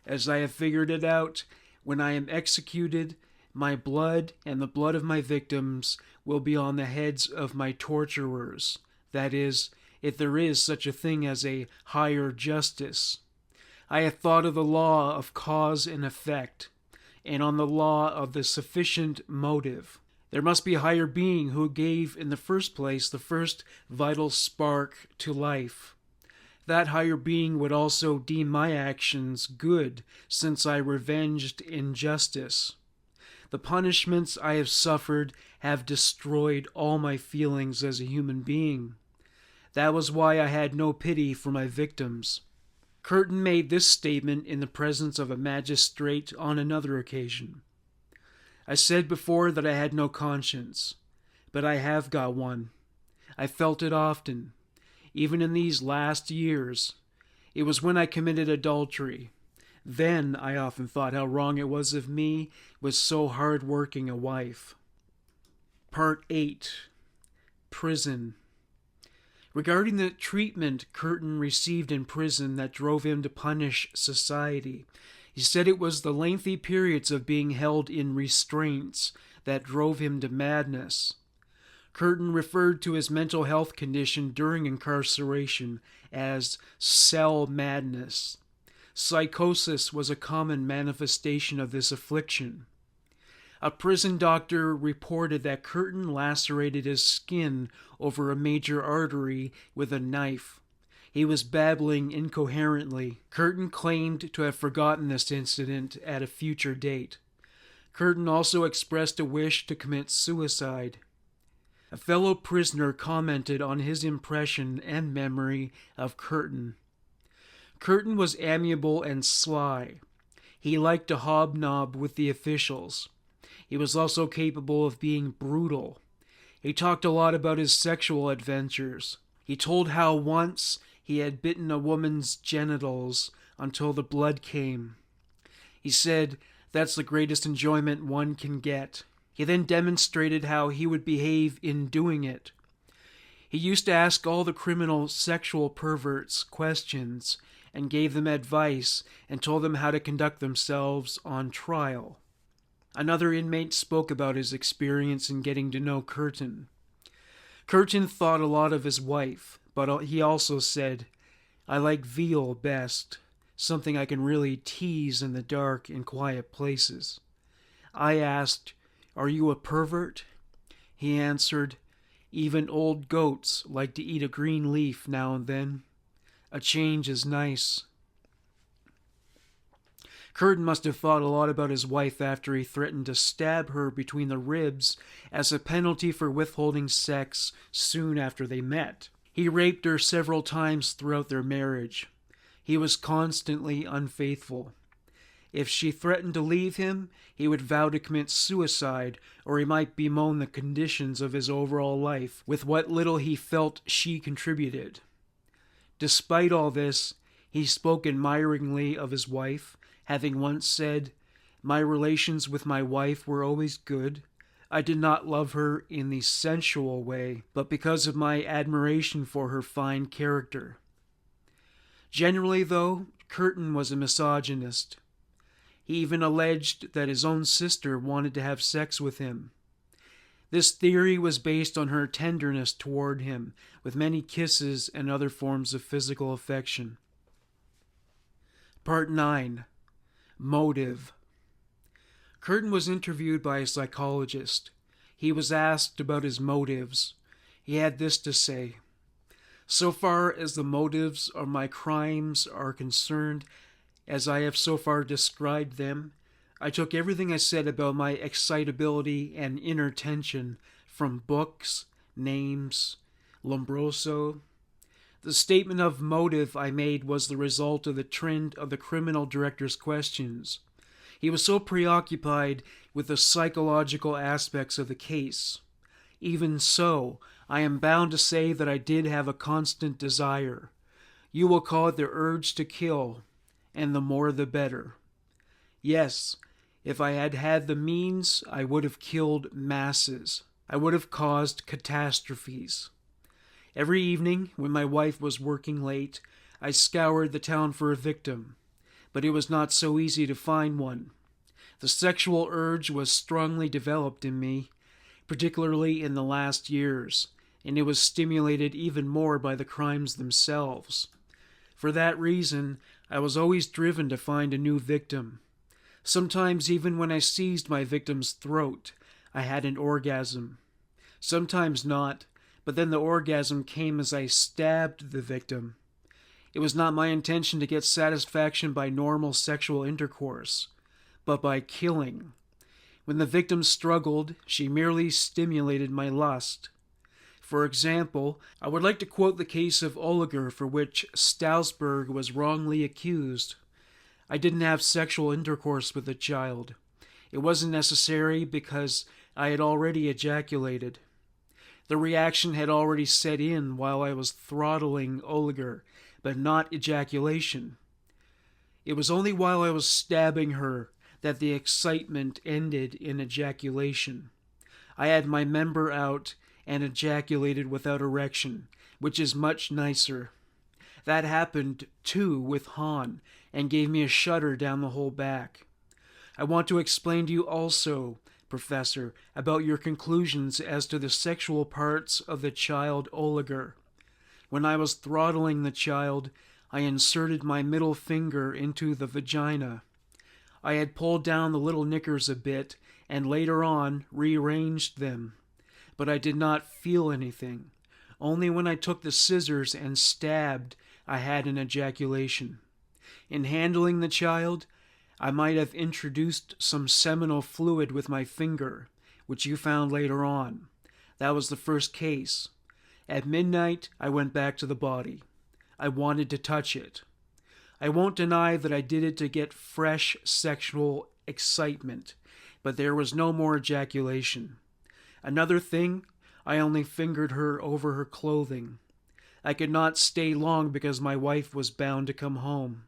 As I have figured it out, when I am executed, my blood and the blood of my victims will be on the heads of my torturers. That is, if there is such a thing as a higher justice. I have thought of the law of cause and effect, and on the law of the sufficient motive. There must be a higher being who gave in the first place the first vital spark to life. That higher being would also deem my actions good, since I revenged injustice. The punishments I have suffered have destroyed all my feelings as a human being. That was why I had no pity for my victims. Kurten made this statement in the presence of a magistrate on another occasion. I said before that I had no conscience, but I have got one. I felt it often, even in these last years. It was when I committed adultery. Then I often thought how wrong it was of me with so hard-working a wife. Part 8. Prison. Regarding the treatment Kurten received in prison that drove him to punish society, he said it was the lengthy periods of being held in restraints that drove him to madness. Kurten referred to his mental health condition during incarceration as cell madness. Psychosis was a common manifestation of this affliction. A prison doctor reported that Kurten lacerated his skin over a major artery with a knife. He was babbling incoherently. Kurten claimed to have forgotten this incident at a future date. Kurten also expressed a wish to commit suicide. A fellow prisoner commented on his impression and memory of Kurten. Kurten was amiable and sly. He liked to hobnob with the officials. He was also capable of being brutal. He talked a lot about his sexual adventures. He told how once he had bitten a woman's genitals until the blood came. He said that's the greatest enjoyment one can get. He then demonstrated how he would behave in doing it. He used to ask all the criminal sexual perverts questions and gave them advice and told them how to conduct themselves on trial. Another inmate spoke about his experience in getting to know Kurten. Kurten thought a lot of his wife, but he also said, I like veal best, something I can really tease in the dark and quiet places. I asked, Are you a pervert? He answered, Even old goats like to eat a green leaf now and then. A change is nice. Kurten must have thought a lot about his wife after he threatened to stab her between the ribs as a penalty for withholding sex soon after they met. He raped her several times throughout their marriage. He was constantly unfaithful. If she threatened to leave him, he would vow to commit suicide, or he might bemoan the conditions of his overall life with what little he felt she contributed. Despite all this, he spoke admiringly of his wife, having once said, My relations with my wife were always good. I did not love her in the sensual way, but because of my admiration for her fine character. Generally, though, Kurten was a misogynist. He even alleged that his own sister wanted to have sex with him. This theory was based on her tenderness toward him, with many kisses and other forms of physical affection. Part 9. Motive. Kurten was interviewed by a psychologist. He was asked about his motives. He had this to say: "So far as the motives of my crimes are concerned, as I have so far described them, I took everything I said about my excitability and inner tension from books, names, Lombroso. The statement of motive I made was the result of the trend of the criminal director's questions. He was so preoccupied with the psychological aspects of the case. Even so, I am bound to say that I did have a constant desire. You will call it the urge to kill, and the more the better. Yes, if I had had the means, I would have killed masses. I would have caused catastrophes. Every evening, when my wife was working late, I scoured the town for a victim, but it was not so easy to find one. The sexual urge was strongly developed in me, particularly in the last years, and it was stimulated even more by the crimes themselves. For that reason, I was always driven to find a new victim. Sometimes even when I seized my victim's throat, I had an orgasm. Sometimes not, but then the orgasm came as I stabbed the victim. It was not my intention to get satisfaction by normal sexual intercourse, but by killing. When the victim struggled, she merely stimulated my lust. For example, I would like to quote the case of Oligarch, for which Stausberg was wrongly accused. I didn't have sexual intercourse with the child. It wasn't necessary because I had already ejaculated. The reaction had already set in while I was throttling Oligarch, but not ejaculation. It was only while I was stabbing her that the excitement ended in ejaculation. I had my member out and ejaculated without erection, which is much nicer. That happened, too, with Hahn, and gave me a shudder down the whole back. I want to explain to you also, Professor, about your conclusions as to the sexual parts of the child Oligarch. When I was throttling the child, I inserted my middle finger into the vagina. I had pulled down the little knickers a bit, and later on rearranged them. But I did not feel anything. Only when I took the scissors and stabbed, I had an ejaculation. In handling the child, I might have introduced some seminal fluid with my finger, which you found later on. That was the first case. At midnight, I went back to the body. I wanted to touch it. I won't deny that I did it to get fresh sexual excitement, but there was no more ejaculation. Another thing, I only fingered her over her clothing. I could not stay long because my wife was bound to come home.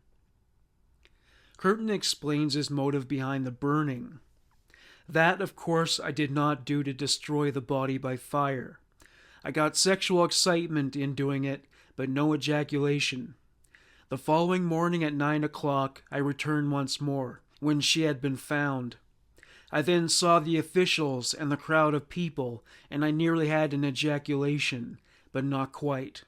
Kurten explains his motive behind the burning. That, of course, I did not do to destroy the body by fire. I got sexual excitement in doing it, but no ejaculation. The following morning at 9 o'clock, I returned once more, when she had been found. I then saw the officials and the crowd of people, and I nearly had an ejaculation, but not quite.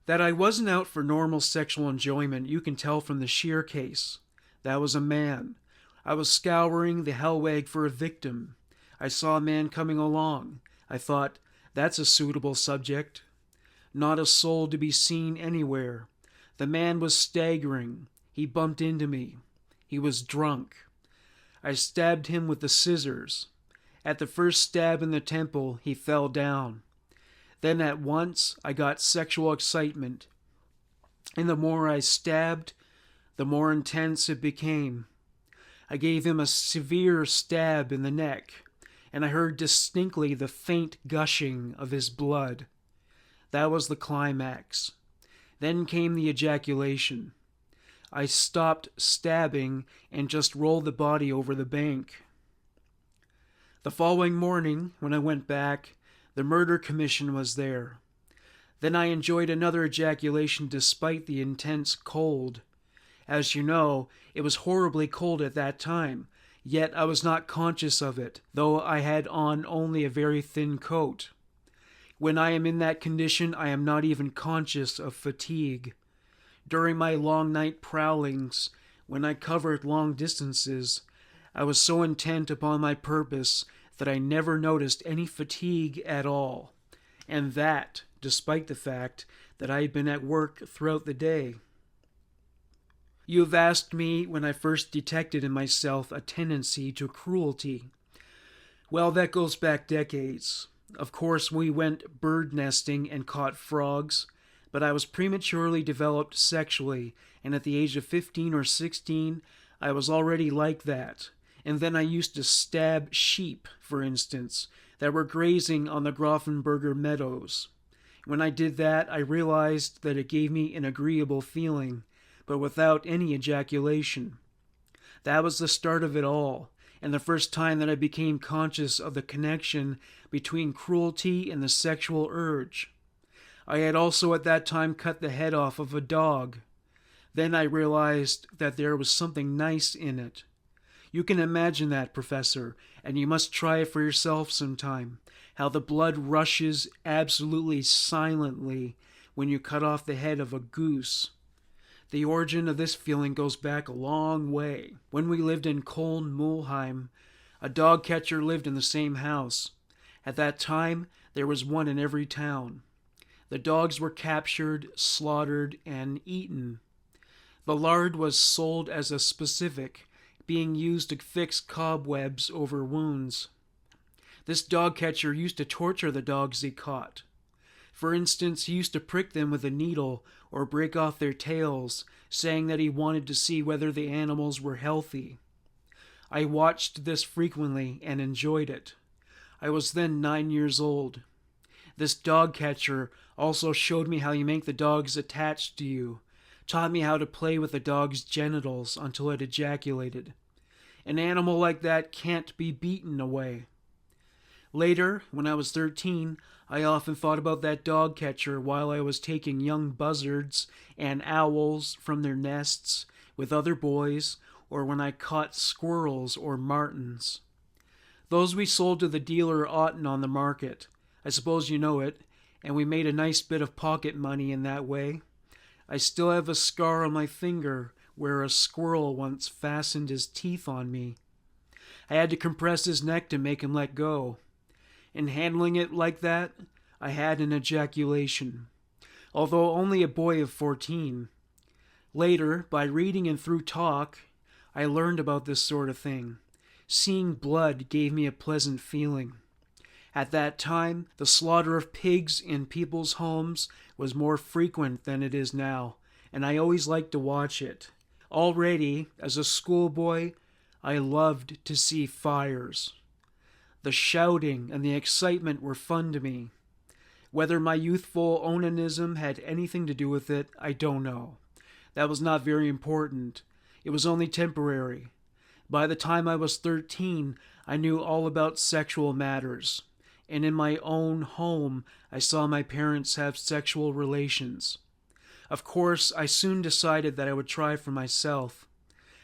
That I wasn't out for normal sexual enjoyment you can tell from the Shear case. That was a man. I was scouring the Hellweg for a victim. I saw a man coming along. I thought, that's a suitable subject. Not a soul to be seen anywhere. The man was staggering. He bumped into me. He was drunk. I stabbed him with the scissors. At the first stab in the temple, he fell down. Then at once I got sexual excitement, and the more I stabbed, the more intense it became. I gave him a severe stab in the neck, and I heard distinctly the faint gushing of his blood. That was the climax. Then came the ejaculation. I stopped stabbing and just rolled the body over the bank. The following morning, when I went back, the murder commission was there. Then I enjoyed another ejaculation despite the intense cold. As you know, it was horribly cold at that time, yet I was not conscious of it, though I had on only a very thin coat. When I am in that condition, I am not even conscious of fatigue. During my long night prowlings, when I covered long distances, I was so intent upon my purpose that I never noticed any fatigue at all, and that despite the fact that I had been at work throughout the day. You have asked me when I first detected in myself a tendency to cruelty. Well, that goes back decades. Of course, we went bird nesting and caught frogs, but I was prematurely developed sexually, and at the age of 15 or 16, I was already like that. And then I used to stab sheep, for instance, that were grazing on the Grafenberger meadows. When I did that, I realized that it gave me an agreeable feeling, but without any ejaculation. That was the start of it all, and the first time that I became conscious of the connection between cruelty and the sexual urge. I had also at that time cut the head off of a dog. Then I realized that there was something nice in it. You can imagine that, Professor, and you must try it for yourself sometime, how the blood rushes absolutely silently when you cut off the head of a goose. The origin of this feeling goes back a long way. When we lived in Köln-Mühlheim, a dog catcher lived in the same house. At that time, there was one in every town. The dogs were captured, slaughtered, and eaten. The lard was sold as a specific, being used to fix cobwebs over wounds. This dog catcher used to torture the dogs he caught. For instance, he used to prick them with a needle or break off their tails, saying that he wanted to see whether the animals were healthy. I watched this frequently and enjoyed it. I was then 9 years old. This dog catcher also showed me how you make the dogs attached to you, taught me how to play with the dog's genitals until it ejaculated. An animal like that can't be beaten away. Later, when I was 13, I often thought about that dog catcher while I was taking young buzzards and owls from their nests with other boys, or when I caught squirrels or martins. Those we sold to the dealer Otten on the market. I suppose you know it, and we made a nice bit of pocket money in that way. I still have a scar on my finger where a squirrel once fastened his teeth on me. I had to compress his neck to make him let go. In handling it like that, I had an ejaculation, although only a boy of 14. Later, by reading and through talk, I learned about this sort of thing. Seeing blood gave me a pleasant feeling. At that time, the slaughter of pigs in people's homes was more frequent than it is now, and I always liked to watch it. Already, as a schoolboy, I loved to see fires. The shouting and the excitement were fun to me. Whether my youthful onanism had anything to do with it, I don't know. That was not very important. It was only temporary. By the time I was 13, I knew all about sexual matters, and in my own home, I saw my parents have sexual relations. Of course, I soon decided that I would try for myself.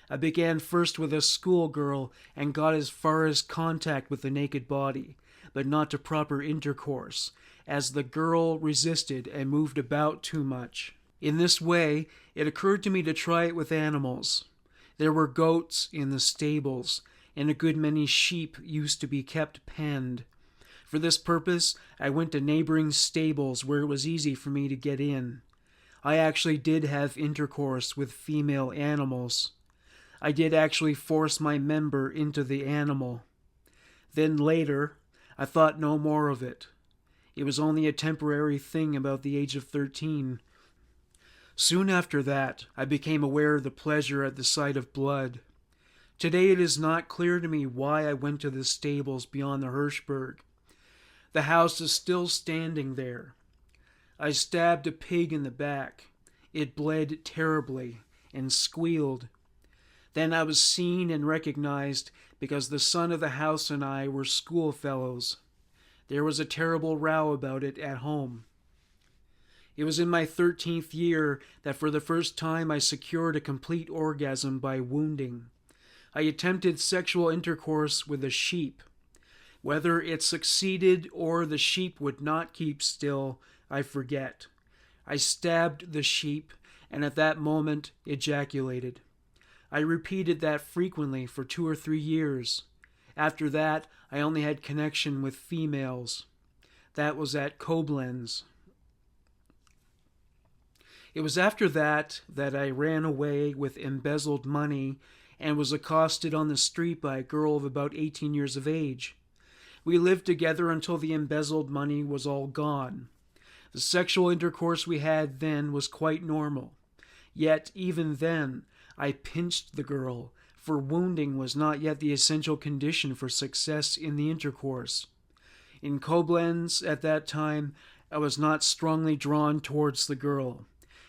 I began first with a schoolgirl and got as far as contact with the naked body, but not to proper intercourse, as the girl resisted and moved about too much. In this way, it occurred to me to try it with animals. There were goats in the stables, and a good many sheep used to be kept penned. For this purpose, I went to neighboring stables where it was easy for me to get in. I actually did have intercourse with female animals. I did actually force my member into the animal. Then later, I thought no more of it. It was only a temporary thing about the age of 13. Soon after that, I became aware of the pleasure at the sight of blood. Today it is not clear to me why I went to the stables beyond the Hirschberg. The house is still standing there. I stabbed a pig in the back. It bled terribly and squealed. Then I was seen and recognized because the son of the house and I were schoolfellows. There was a terrible row about it at home. It was in my 13th year that for the first time I secured a complete orgasm by wounding. I attempted sexual intercourse with a sheep. Whether it succeeded or the sheep would not keep still, I forget. I stabbed the sheep, and at that moment ejaculated. I repeated that frequently for 2 or 3 years. After that, I only had connection with females. That was at Koblenz. It was after that I ran away with embezzled money and was accosted on the street by a girl of about 18 years of age. We lived together until the embezzled money was all gone. The sexual intercourse we had then was quite normal. Yet, even then, I pinched the girl, for wounding was not yet the essential condition for success in the intercourse. In Koblenz, at that time, I was not strongly drawn towards the girl.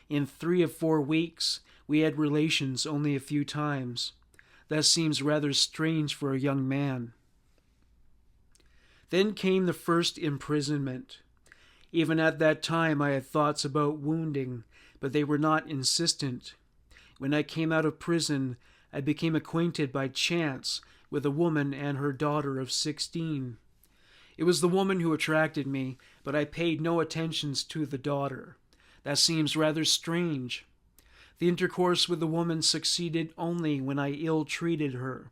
In 3 or 4 weeks, we had relations only a few times. That seems rather strange for a young man. Then came the first imprisonment. Even at that time I had thoughts about wounding, but they were not insistent. When I came out of prison, I became acquainted by chance with a woman and her daughter of 16. It was the woman who attracted me, but I paid no attentions to the daughter. That seems rather strange. The intercourse with the woman succeeded only when I ill-treated her.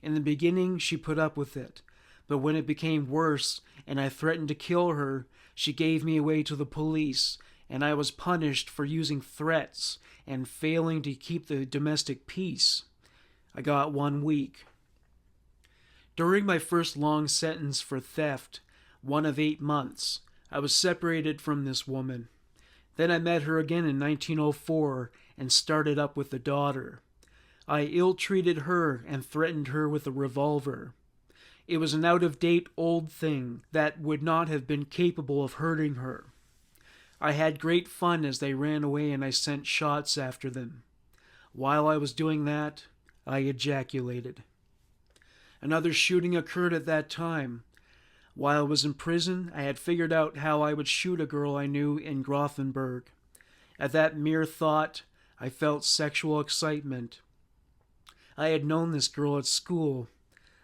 In the beginning, she put up with it. But when it became worse and I threatened to kill her, she gave me away to the police, and I was punished for using threats and failing to keep the domestic peace. I got 1 week. During my first long sentence for theft, one of 8 months, I was separated from this woman. Then I met her again in 1904 and started up with the daughter. I ill-treated her and threatened her with a revolver. It was an out-of-date old thing that would not have been capable of hurting her. I had great fun as they ran away and I sent shots after them. While I was doing that, I ejaculated. Another shooting occurred at that time. While I was in prison, I had figured out how I would shoot a girl I knew in Grothenburg. At that mere thought, I felt sexual excitement. I had known this girl at school.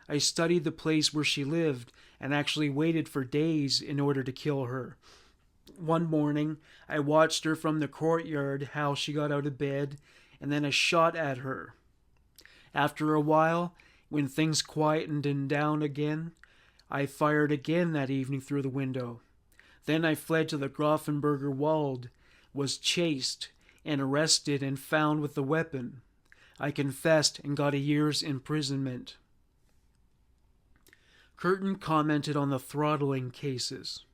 I studied the place where she lived and actually waited for days in order to kill her. One morning, I watched her from the courtyard, how she got out of bed, and then I shot at her. After a while, when things quietened down again, I fired again that evening through the window. Then I fled to the Grothenburger Wald, was chased and arrested and found with the weapon. I confessed and got a year's imprisonment. Kurten commented on the throttling cases.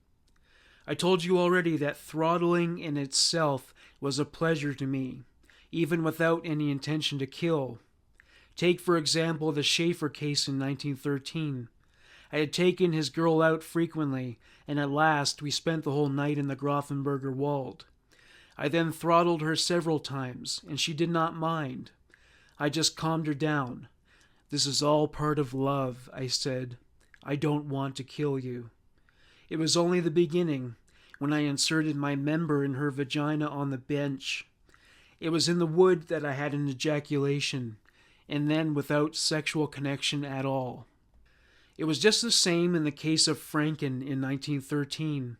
I told you already that throttling in itself was a pleasure to me, even without any intention to kill. Take, for example, the Schaefer case in 1913. I had taken his girl out frequently, and at last we spent the whole night in the Grothenburger Wald. I then throttled her several times, and she did not mind. I just calmed her down. "This is all part of love," I said. "I don't want to kill you." It was only the beginning, when I inserted my member in her vagina on the bench. It was in the wood that I had an ejaculation, and then without sexual connection at all. It was just the same in the case of Frauken in 1913.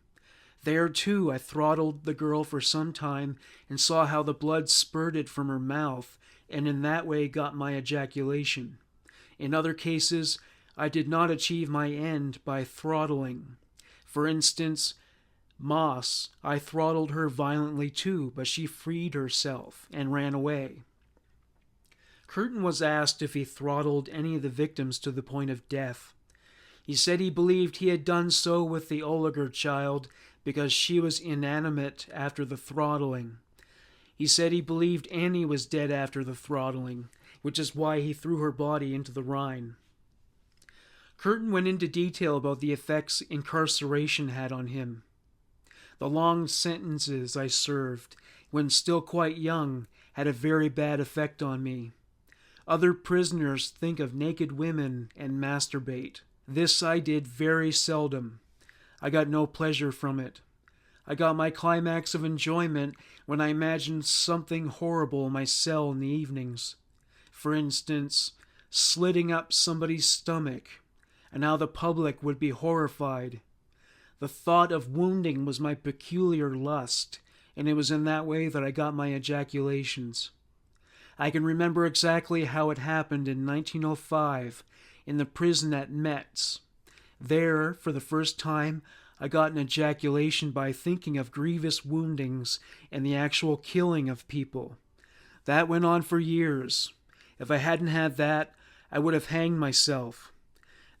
There, too, I throttled the girl for some time and saw how the blood spurted from her mouth, and in that way got my ejaculation. In other cases, I did not achieve my end by throttling. For instance, Moss, I throttled her violently too, but she freed herself and ran away. Kurten was asked if he throttled any of the victims to the point of death. He said he believed he had done so with the Oligarch child because she was inanimate after the throttling. He said he believed Annie was dead after the throttling, which is why he threw her body into the Rhine. Kurten went into detail about the effects incarceration had on him. The long sentences I served, when still quite young, had a very bad effect on me. Other prisoners think of naked women and masturbate. This I did very seldom. I got no pleasure from it. I got my climax of enjoyment when I imagined something horrible in my cell in the evenings. For instance, slitting up somebody's stomach, and how the public would be horrified. The thought of wounding was my peculiar lust, and it was in that way that I got my ejaculations. I can remember exactly how it happened in 1905 in the prison at Metz. There, for the first time, I got an ejaculation by thinking of grievous woundings and the actual killing of people. That went on for years. If I hadn't had that, I would have hanged myself.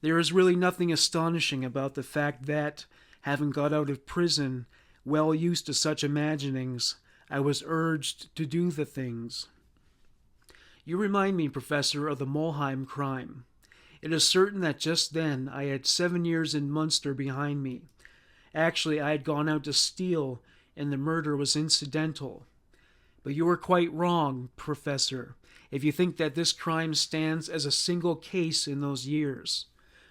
There is really nothing astonishing about the fact that, having got out of prison, well used to such imaginings, I was urged to do the things. You remind me, Professor, of the Mulheim crime. It is certain that just then I had 7 years in Munster behind me. Actually, I had gone out to steal, and the murder was incidental. But you are quite wrong, Professor, if you think that this crime stands as a single case in those years.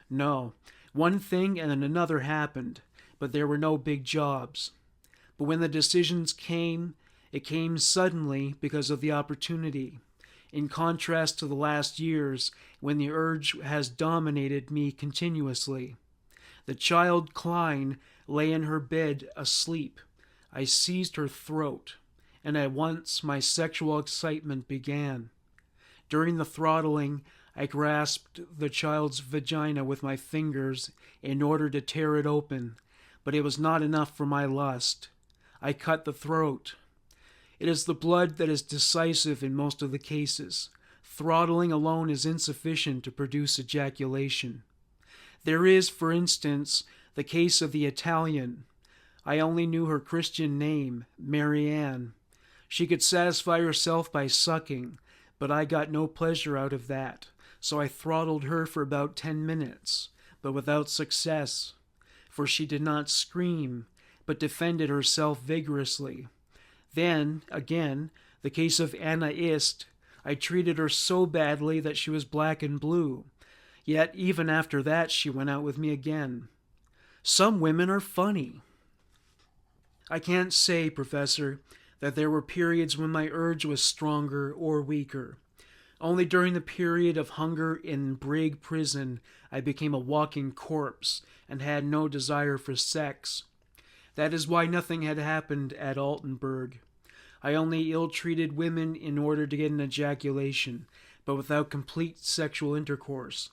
No, one thing and then another happened, but there were no big jobs. But when the decisions came, it came suddenly because of the opportunity, in contrast to the last years when the urge has dominated me continuously. The child Klein lay in her bed asleep. I seized her throat, and at once my sexual excitement began. During the throttling, I grasped the child's vagina with my fingers in order to tear it open, but it was not enough for my lust. I cut the throat. It is the blood that is decisive in most of the cases. Throttling alone is insufficient to produce ejaculation. There is, for instance, the case of the Italian. I only knew her Christian name, Marianne. She could satisfy herself by sucking, but I got no pleasure out of that, so I throttled her for about 10 minutes, but without success, for she did not scream, but defended herself vigorously. Then, again, the case of Anna Ist. I treated her so badly that she was black and blue. Yet even after that she went out with me again. Some women are funny. I can't say, Professor, that there were periods when my urge was stronger or weaker. Only during the period of hunger in Brig prison I became a walking corpse and had no desire for sex. That is why nothing had happened at Altenburg. I only ill-treated women in order to get an ejaculation, but without complete sexual intercourse.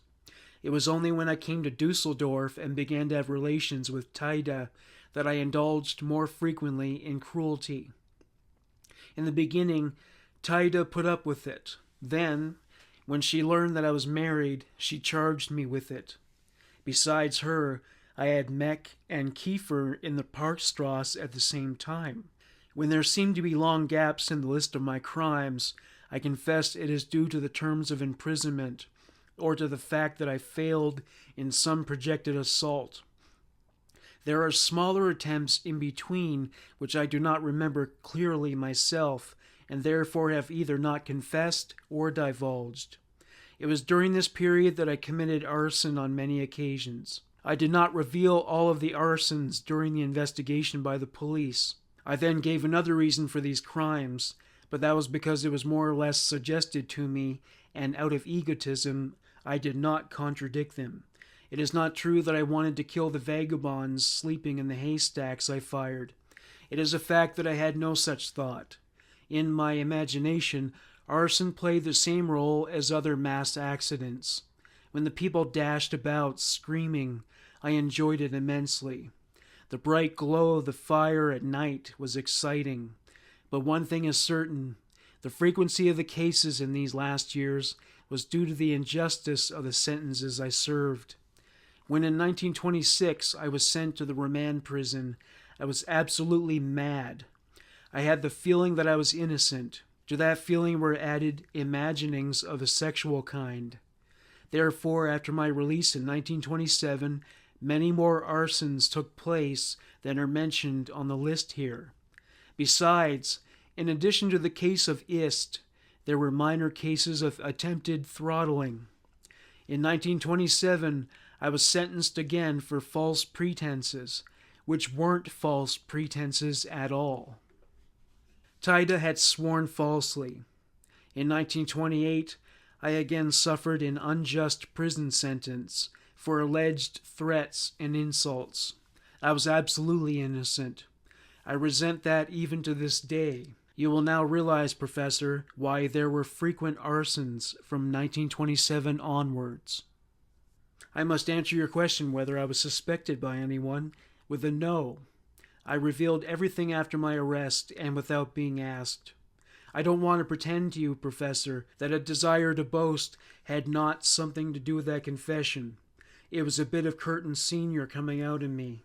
It was only when I came to Dusseldorf and began to have relations with Taida that I indulged more frequently in cruelty. In the beginning, Taida put up with it. Then, when she learned that I was married, she charged me with it. Besides her, I had Meck and Kiefer in the Parkstrasse at the same time. When there seemed to be long gaps in the list of my crimes, I confess it is due to the terms of imprisonment, or to the fact that I failed in some projected assault. There are smaller attempts in between which I do not remember clearly myself, and therefore have either not confessed or divulged. It was during this period that I committed arson on many occasions. I did not reveal all of the arsons during the investigation by the police. I then gave another reason for these crimes, but that was because it was more or less suggested to me, and out of egotism, I did not contradict them. It is not true that I wanted to kill the vagabonds sleeping in the haystacks I fired. It is a fact that I had no such thought. In my imagination, arson played the same role as other mass accidents. When the people dashed about, screaming, I enjoyed it immensely. The bright glow of the fire at night was exciting. But one thing is certain, the frequency of the cases in these last years was due to the injustice of the sentences I served. When in 1926 I was sent to the remand prison, I was absolutely mad. I had the feeling that I was innocent. To that feeling were added imaginings of a sexual kind. Therefore, after my release in 1927, many more arsons took place than are mentioned on the list here. Besides, in addition to the case of Ist, there were minor cases of attempted throttling. In 1927, I was sentenced again for false pretenses, which weren't false pretenses at all. Tida had sworn falsely. In 1928, I again suffered an unjust prison sentence for alleged threats and insults. I was absolutely innocent. I resent that even to this day. You will now realize, Professor, why there were frequent arsons from 1927 onwards. I must answer your question whether I was suspected by anyone with a no. I revealed everything after my arrest and without being asked. I don't want to pretend to you, Professor, that a desire to boast had not something to do with that confession. It was a bit of Kurten Sr. coming out in me.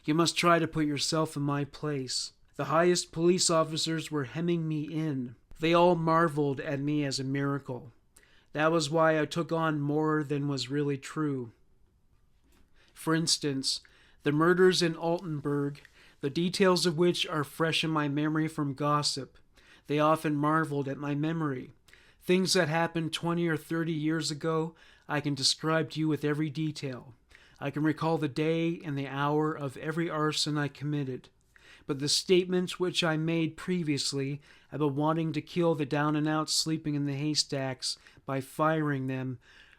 You must try to put yourself in my place. The highest police officers were hemming me in. They all marveled at me as a miracle. That was why I took on more than was really true. For instance, the murders in Altenburg, the details of which are fresh in my memory from gossip. They often marveled at my memory. Things that happened 20 or 30 years ago, I can describe to you with every detail. I can recall the day and the hour of every arson I committed. But the statements which I made previously about wanting to kill the down-and-out sleeping in the haystacks by firing them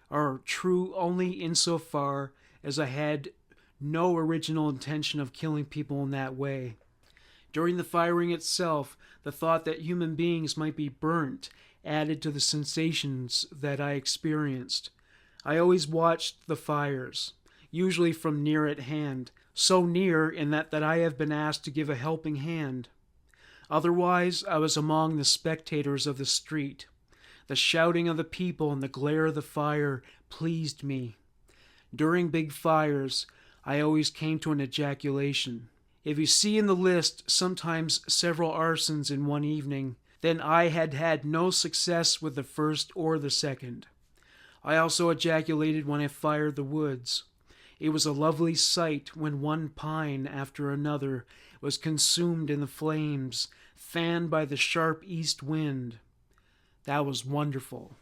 are true only insofar as I had no original intention of killing people in that way. During the firing itself, the thought that human beings might be burnt added to the sensations that I experienced. I always watched the fires, usually from near at hand, so near in that I have been asked to give a helping hand. Otherwise, I was among the spectators of the street. The shouting of the people and the glare of the fire pleased me. During big fires, I always came to an ejaculation. If you see in the list sometimes several arsons in one evening, then I had had no success with the first or the second. I also ejaculated when I fired the woods. It was a lovely sight when one pine after another was consumed in the flames, fanned by the sharp east wind. That was wonderful.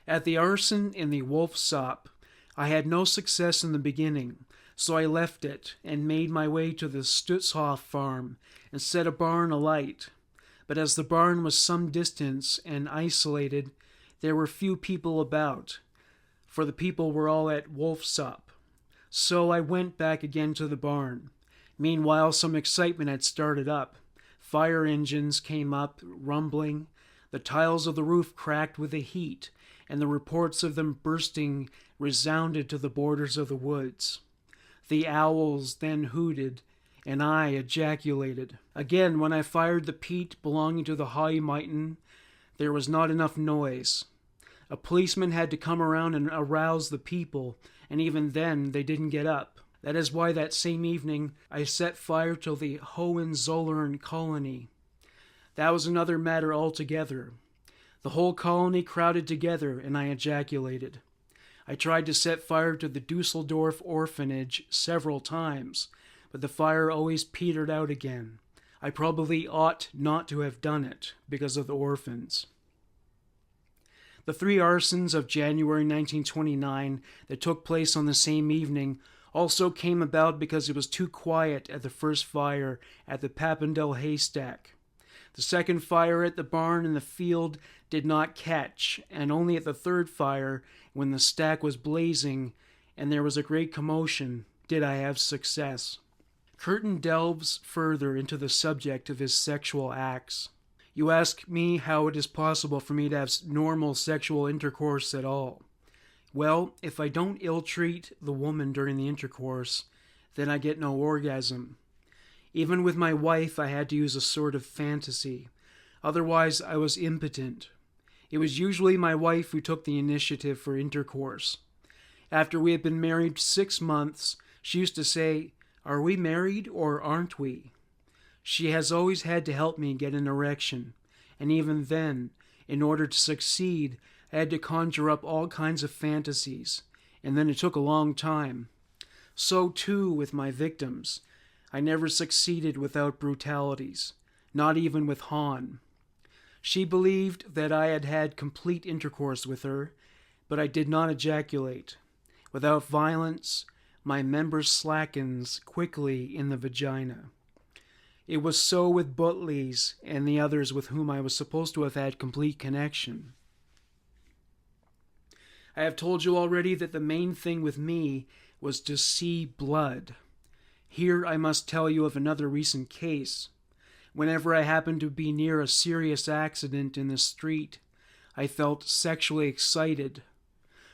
At the arson in the Wolfsop, I had no success in the beginning, so I left it and made my way to the Stutzhof farm and set a barn alight. But as the barn was some distance and isolated, there were few people about, for the people were all at Wolfsop. So I went back again to the barn. Meanwhile, some excitement had started up. Fire engines came up, rumbling. The tiles of the roof cracked with the heat, and the reports of them bursting resounded to the borders of the woods. The owls then hooted, and I ejaculated. Again, when I fired the peat belonging to the Hahn, there was not enough noise. A policeman had to come around and arouse the people, and even then they didn't get up. That is why that same evening I set fire to the Hohenzollern colony. That was another matter altogether. The whole colony crowded together, and I ejaculated. I tried to set fire to the Dusseldorf orphanage several times, but the fire always petered out again. I probably ought not to have done it because of the orphans. The 3 arsons of January 1929 that took place on the same evening also came about because it was too quiet at the first fire at the Papendel haystack. The second fire at the barn in the field did not catch, and only at the third fire, when the stack was blazing and there was a great commotion, did I have success. Kurten delves further into the subject of his sexual acts. You ask me how it is possible for me to have normal sexual intercourse at all. Well, if I don't ill-treat the woman during the intercourse, then I get no orgasm. Even with my wife, I had to use a sort of fantasy. Otherwise, I was impotent. It was usually my wife who took the initiative for intercourse. After we had been married 6 months, she used to say, "Are we married or aren't we?" She has always had to help me get an erection, and even then, in order to succeed, I had to conjure up all kinds of fantasies, and then it took a long time. So too with my victims. I never succeeded without brutalities, not even with Hahn. She believed that I had had complete intercourse with her, but I did not ejaculate. Without violence, my member slackens quickly in the vagina. It was so with Butley's and the others with whom I was supposed to have had complete connection. I have told you already that the main thing with me was to see blood. Here I must tell you of another recent case. Whenever I happened to be near a serious accident in the street, I felt sexually excited.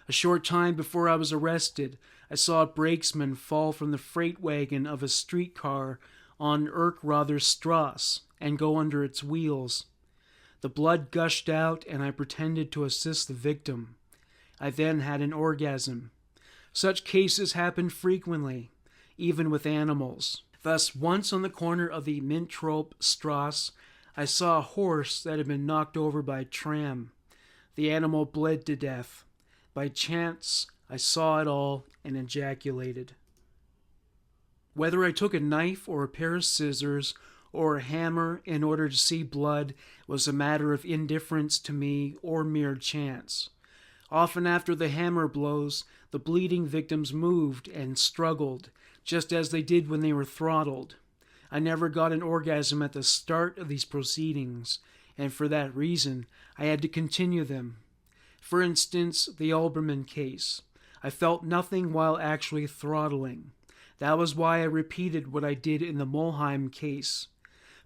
A short time before I was arrested, I saw a brakesman fall from the freight wagon of a streetcar on Erkrotherstrasse and go under its wheels. The blood gushed out, and I pretended to assist the victim. I then had an orgasm. Such cases happened frequently, even with animals. Thus, once on the corner of the Mintrope Strasse, I saw a horse that had been knocked over by a tram. The animal bled to death. By chance, I saw it all and ejaculated. Whether I took a knife or a pair of scissors or a hammer in order to see blood was a matter of indifference to me or mere chance. Often after the hammer blows, the bleeding victims moved and struggled, just as they did when they were throttled. I never got an orgasm at the start of these proceedings, and for that reason I had to continue them. For instance, the Alberman case. I felt nothing while actually throttling. That was why I repeated what I did in the Mulheim case,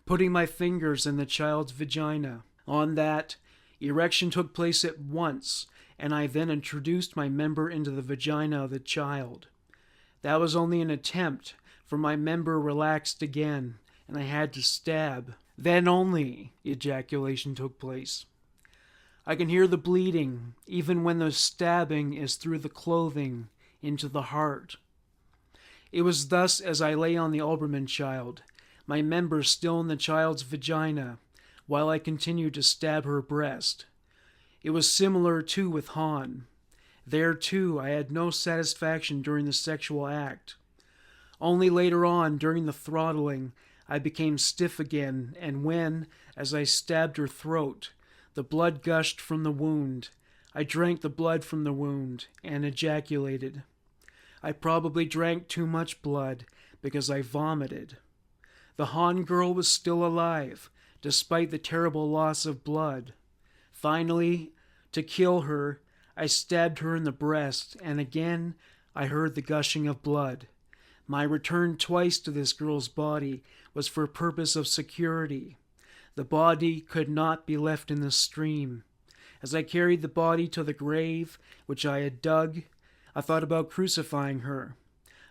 putting my fingers in the child's vagina. On that, erection took place at once, and I then introduced my member into the vagina of the child. That was only an attempt, for my member relaxed again, and I had to stab. Then only ejaculation took place. I can hear the bleeding, even when the stabbing is through the clothing, into the heart. It was thus as I lay on the Alberman child, my member still in the child's vagina, while I continued to stab her breast. It was similar, too, with Hahn. There, too, I had no satisfaction during the sexual act. Only later on, during the throttling, I became stiff again, and when, as I stabbed her throat, the blood gushed from the wound, I drank the blood from the wound and ejaculated. I probably drank too much blood because I vomited. The Hahn girl was still alive, despite the terrible loss of blood. Finally, to kill her, I stabbed her in the breast, and again I heard the gushing of blood. My return twice to this girl's body was for purpose of security. The body could not be left in the stream. As I carried the body to the grave, which I had dug, I thought about crucifying her.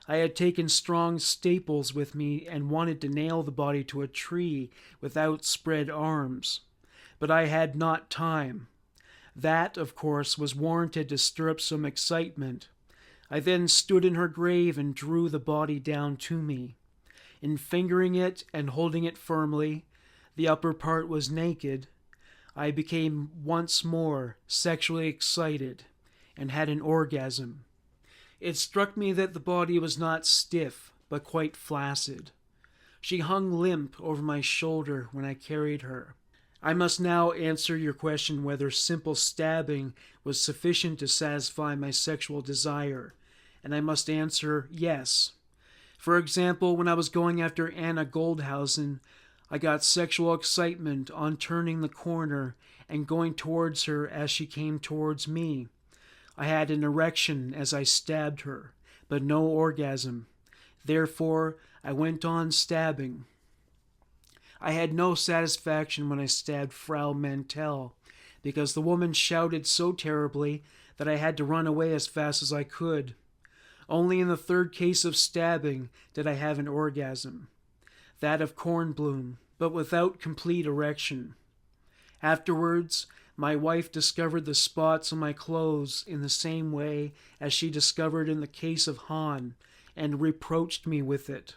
I had taken strong staples with me and wanted to nail the body to a tree with outspread arms. But I had not time. That, of course, was warranted to stir up some excitement. I then stood in her grave and drew the body down to me. In fingering it and holding it firmly, the upper part was naked. I became once more sexually excited and had an orgasm. It struck me that the body was not stiff, but quite flaccid. She hung limp over my shoulder when I carried her. I must now answer your question whether simple stabbing was sufficient to satisfy my sexual desire, and I must answer yes. For example, when I was going after Anna Goldhausen, I got sexual excitement on turning the corner and going towards her as she came towards me. I had an erection as I stabbed her, but no orgasm. Therefore, I went on stabbing. I had no satisfaction when I stabbed Frau Mantell, because the woman shouted so terribly that I had to run away as fast as I could. Only in the third case of stabbing did I have an orgasm, that of Kornblum, but without complete erection. Afterwards, my wife discovered the spots on my clothes in the same way as she discovered in the case of Hahn, and reproached me with it.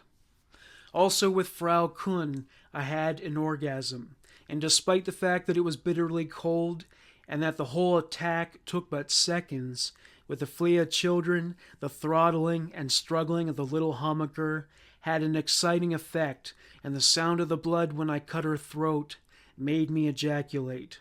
Also with Frau Kuhn, I had an orgasm, and despite the fact that it was bitterly cold and that the whole attack took but seconds, with the Flea children, the throttling and struggling of the little Hammaker had an exciting effect, and the sound of the blood when I cut her throat made me ejaculate.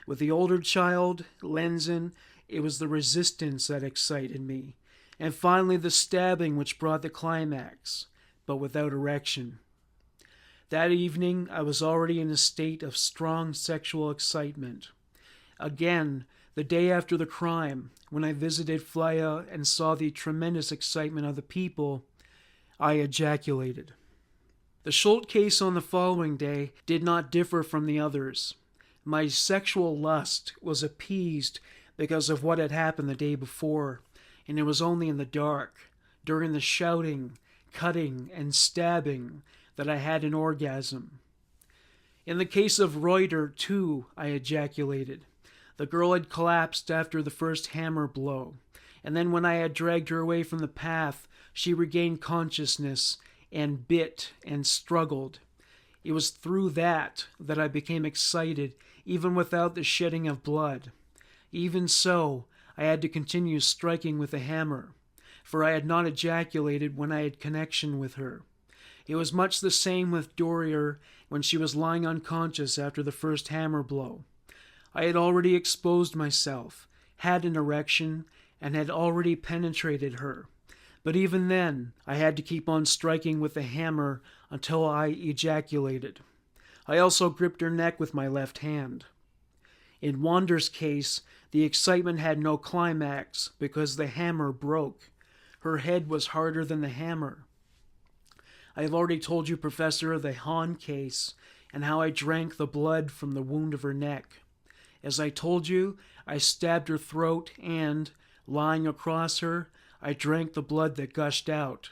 With the older child, Lenzen, it was the resistance that excited me, and finally the stabbing which brought the climax, but without erection. That evening I was already in a state of strong sexual excitement. Again, the day after the crime, when I visited Flya and saw the tremendous excitement of the people, I ejaculated. The Schultz case on the following day did not differ from the others. My sexual lust was appeased because of what had happened the day before, and it was only in the dark, during the shouting, cutting, and stabbing, that I had an orgasm. In the case of Reuter, too, I ejaculated. The girl had collapsed after the first hammer blow, and then when I had dragged her away from the path, she regained consciousness and bit and struggled. It was through that I became excited, even without the shedding of blood. Even so, I had to continue striking with the hammer, for I had not ejaculated when I had connection with her. It was much the same with Dorier when she was lying unconscious after the first hammer blow. I had already exposed myself, had an erection, and had already penetrated her. But even then, I had to keep on striking with the hammer until I ejaculated. I also gripped her neck with my left hand. In Wander's case, the excitement had no climax because the hammer broke. Her head was harder than the hammer. I have already told you, Professor, of the Hahn case and how I drank the blood from the wound of her neck. As I told you, I stabbed her throat and, lying across her, I drank the blood that gushed out.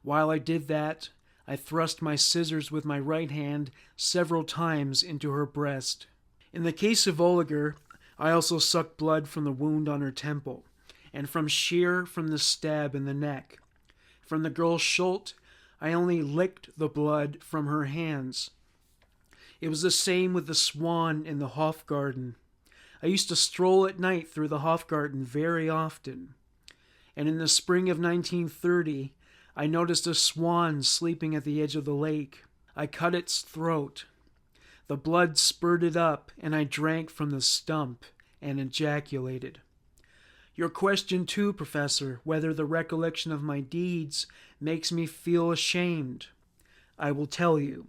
While I did that, I thrust my scissors with my right hand several times into her breast. In the case of Oligarch, I also sucked blood from the wound on her temple, and from the stab in the neck. From the girl Schultz, I only licked the blood from her hands. It was the same with the swan in the Hofgarten. I used to stroll at night through the Hofgarten very often. And in the spring of 1930, I noticed a swan sleeping at the edge of the lake. I cut its throat. The blood spurted up, and I drank from the stump and ejaculated. Your question too, Professor, whether the recollection of my deeds makes me feel ashamed. I will tell you.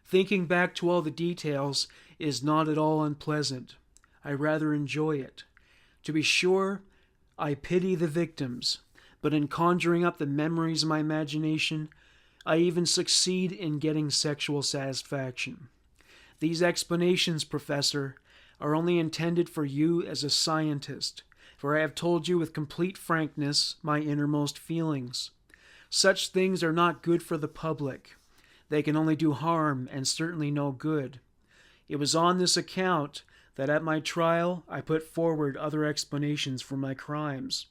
Thinking back to all the details is not at all unpleasant. I rather enjoy it. To be sure, I pity the victims, but in conjuring up the memories of my imagination, I even succeed in getting sexual satisfaction. These explanations, Professor, are only intended for you as a scientist, for I have told you with complete frankness my innermost feelings. Such things are not good for the public. They can only do harm and certainly no good. It was on this account that at my trial I put forward other explanations for my crimes.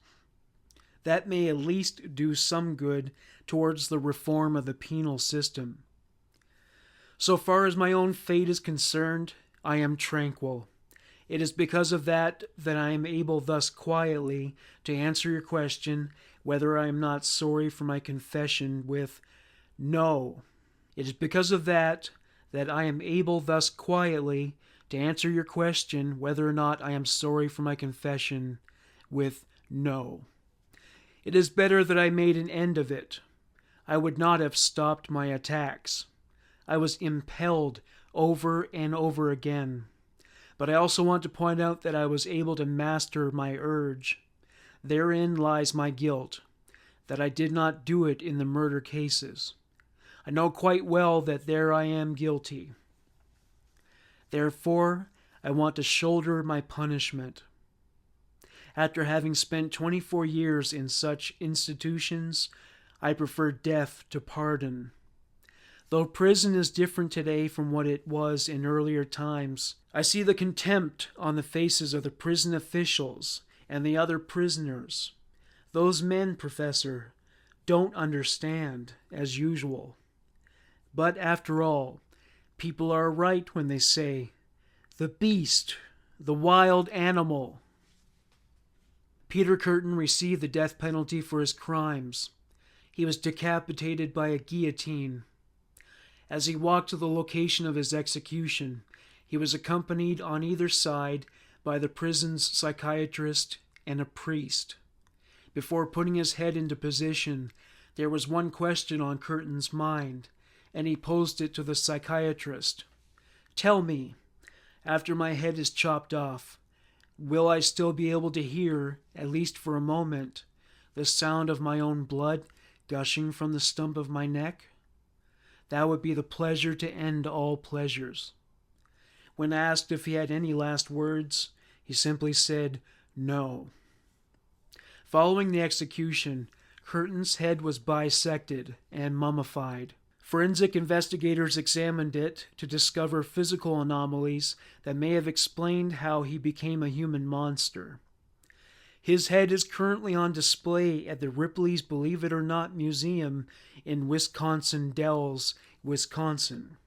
That may at least do some good towards the reform of the penal system. So far as my own fate is concerned, I am tranquil. It is because of that I am able thus quietly to answer your question whether I am not sorry for my confession with no. It is because of that I am able thus quietly to answer your question whether or not I am sorry for my confession with no. It is better that I made an end of it. I would not have stopped my attacks. I was impelled over and over again. But I also want to point out that I was able to master my urge. Therein lies my guilt, that I did not do it in the murder cases. I know quite well that there I am guilty. Therefore, I want to shoulder my punishment. After having spent 24 years in such institutions, I prefer death to pardon. Though prison is different today from what it was in earlier times, I see the contempt on the faces of the prison officials and the other prisoners. Those men, Professor, don't understand, as usual. But after all, people are right when they say, the beast, the wild animal. Peter Kurten received the death penalty for his crimes. He was decapitated by a guillotine. As he walked to the location of his execution, he was accompanied on either side by the prison's psychiatrist and a priest. Before putting his head into position, there was one question on Kurten's mind, and he posed it to the psychiatrist. Tell me, after my head is chopped off, will I still be able to hear, at least for a moment, the sound of my own blood gushing from the stump of my neck? That would be the pleasure to end all pleasures. When asked if he had any last words, he simply said, no. Following the execution, Kurten's head was bisected and mummified. Forensic investigators examined it to discover physical anomalies that may have explained how he became a human monster. His head is currently on display at the Ripley's Believe It or Not Museum in Wisconsin Dells, Wisconsin.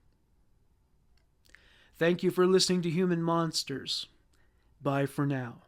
Thank you for listening to Human Monsters. Bye for now.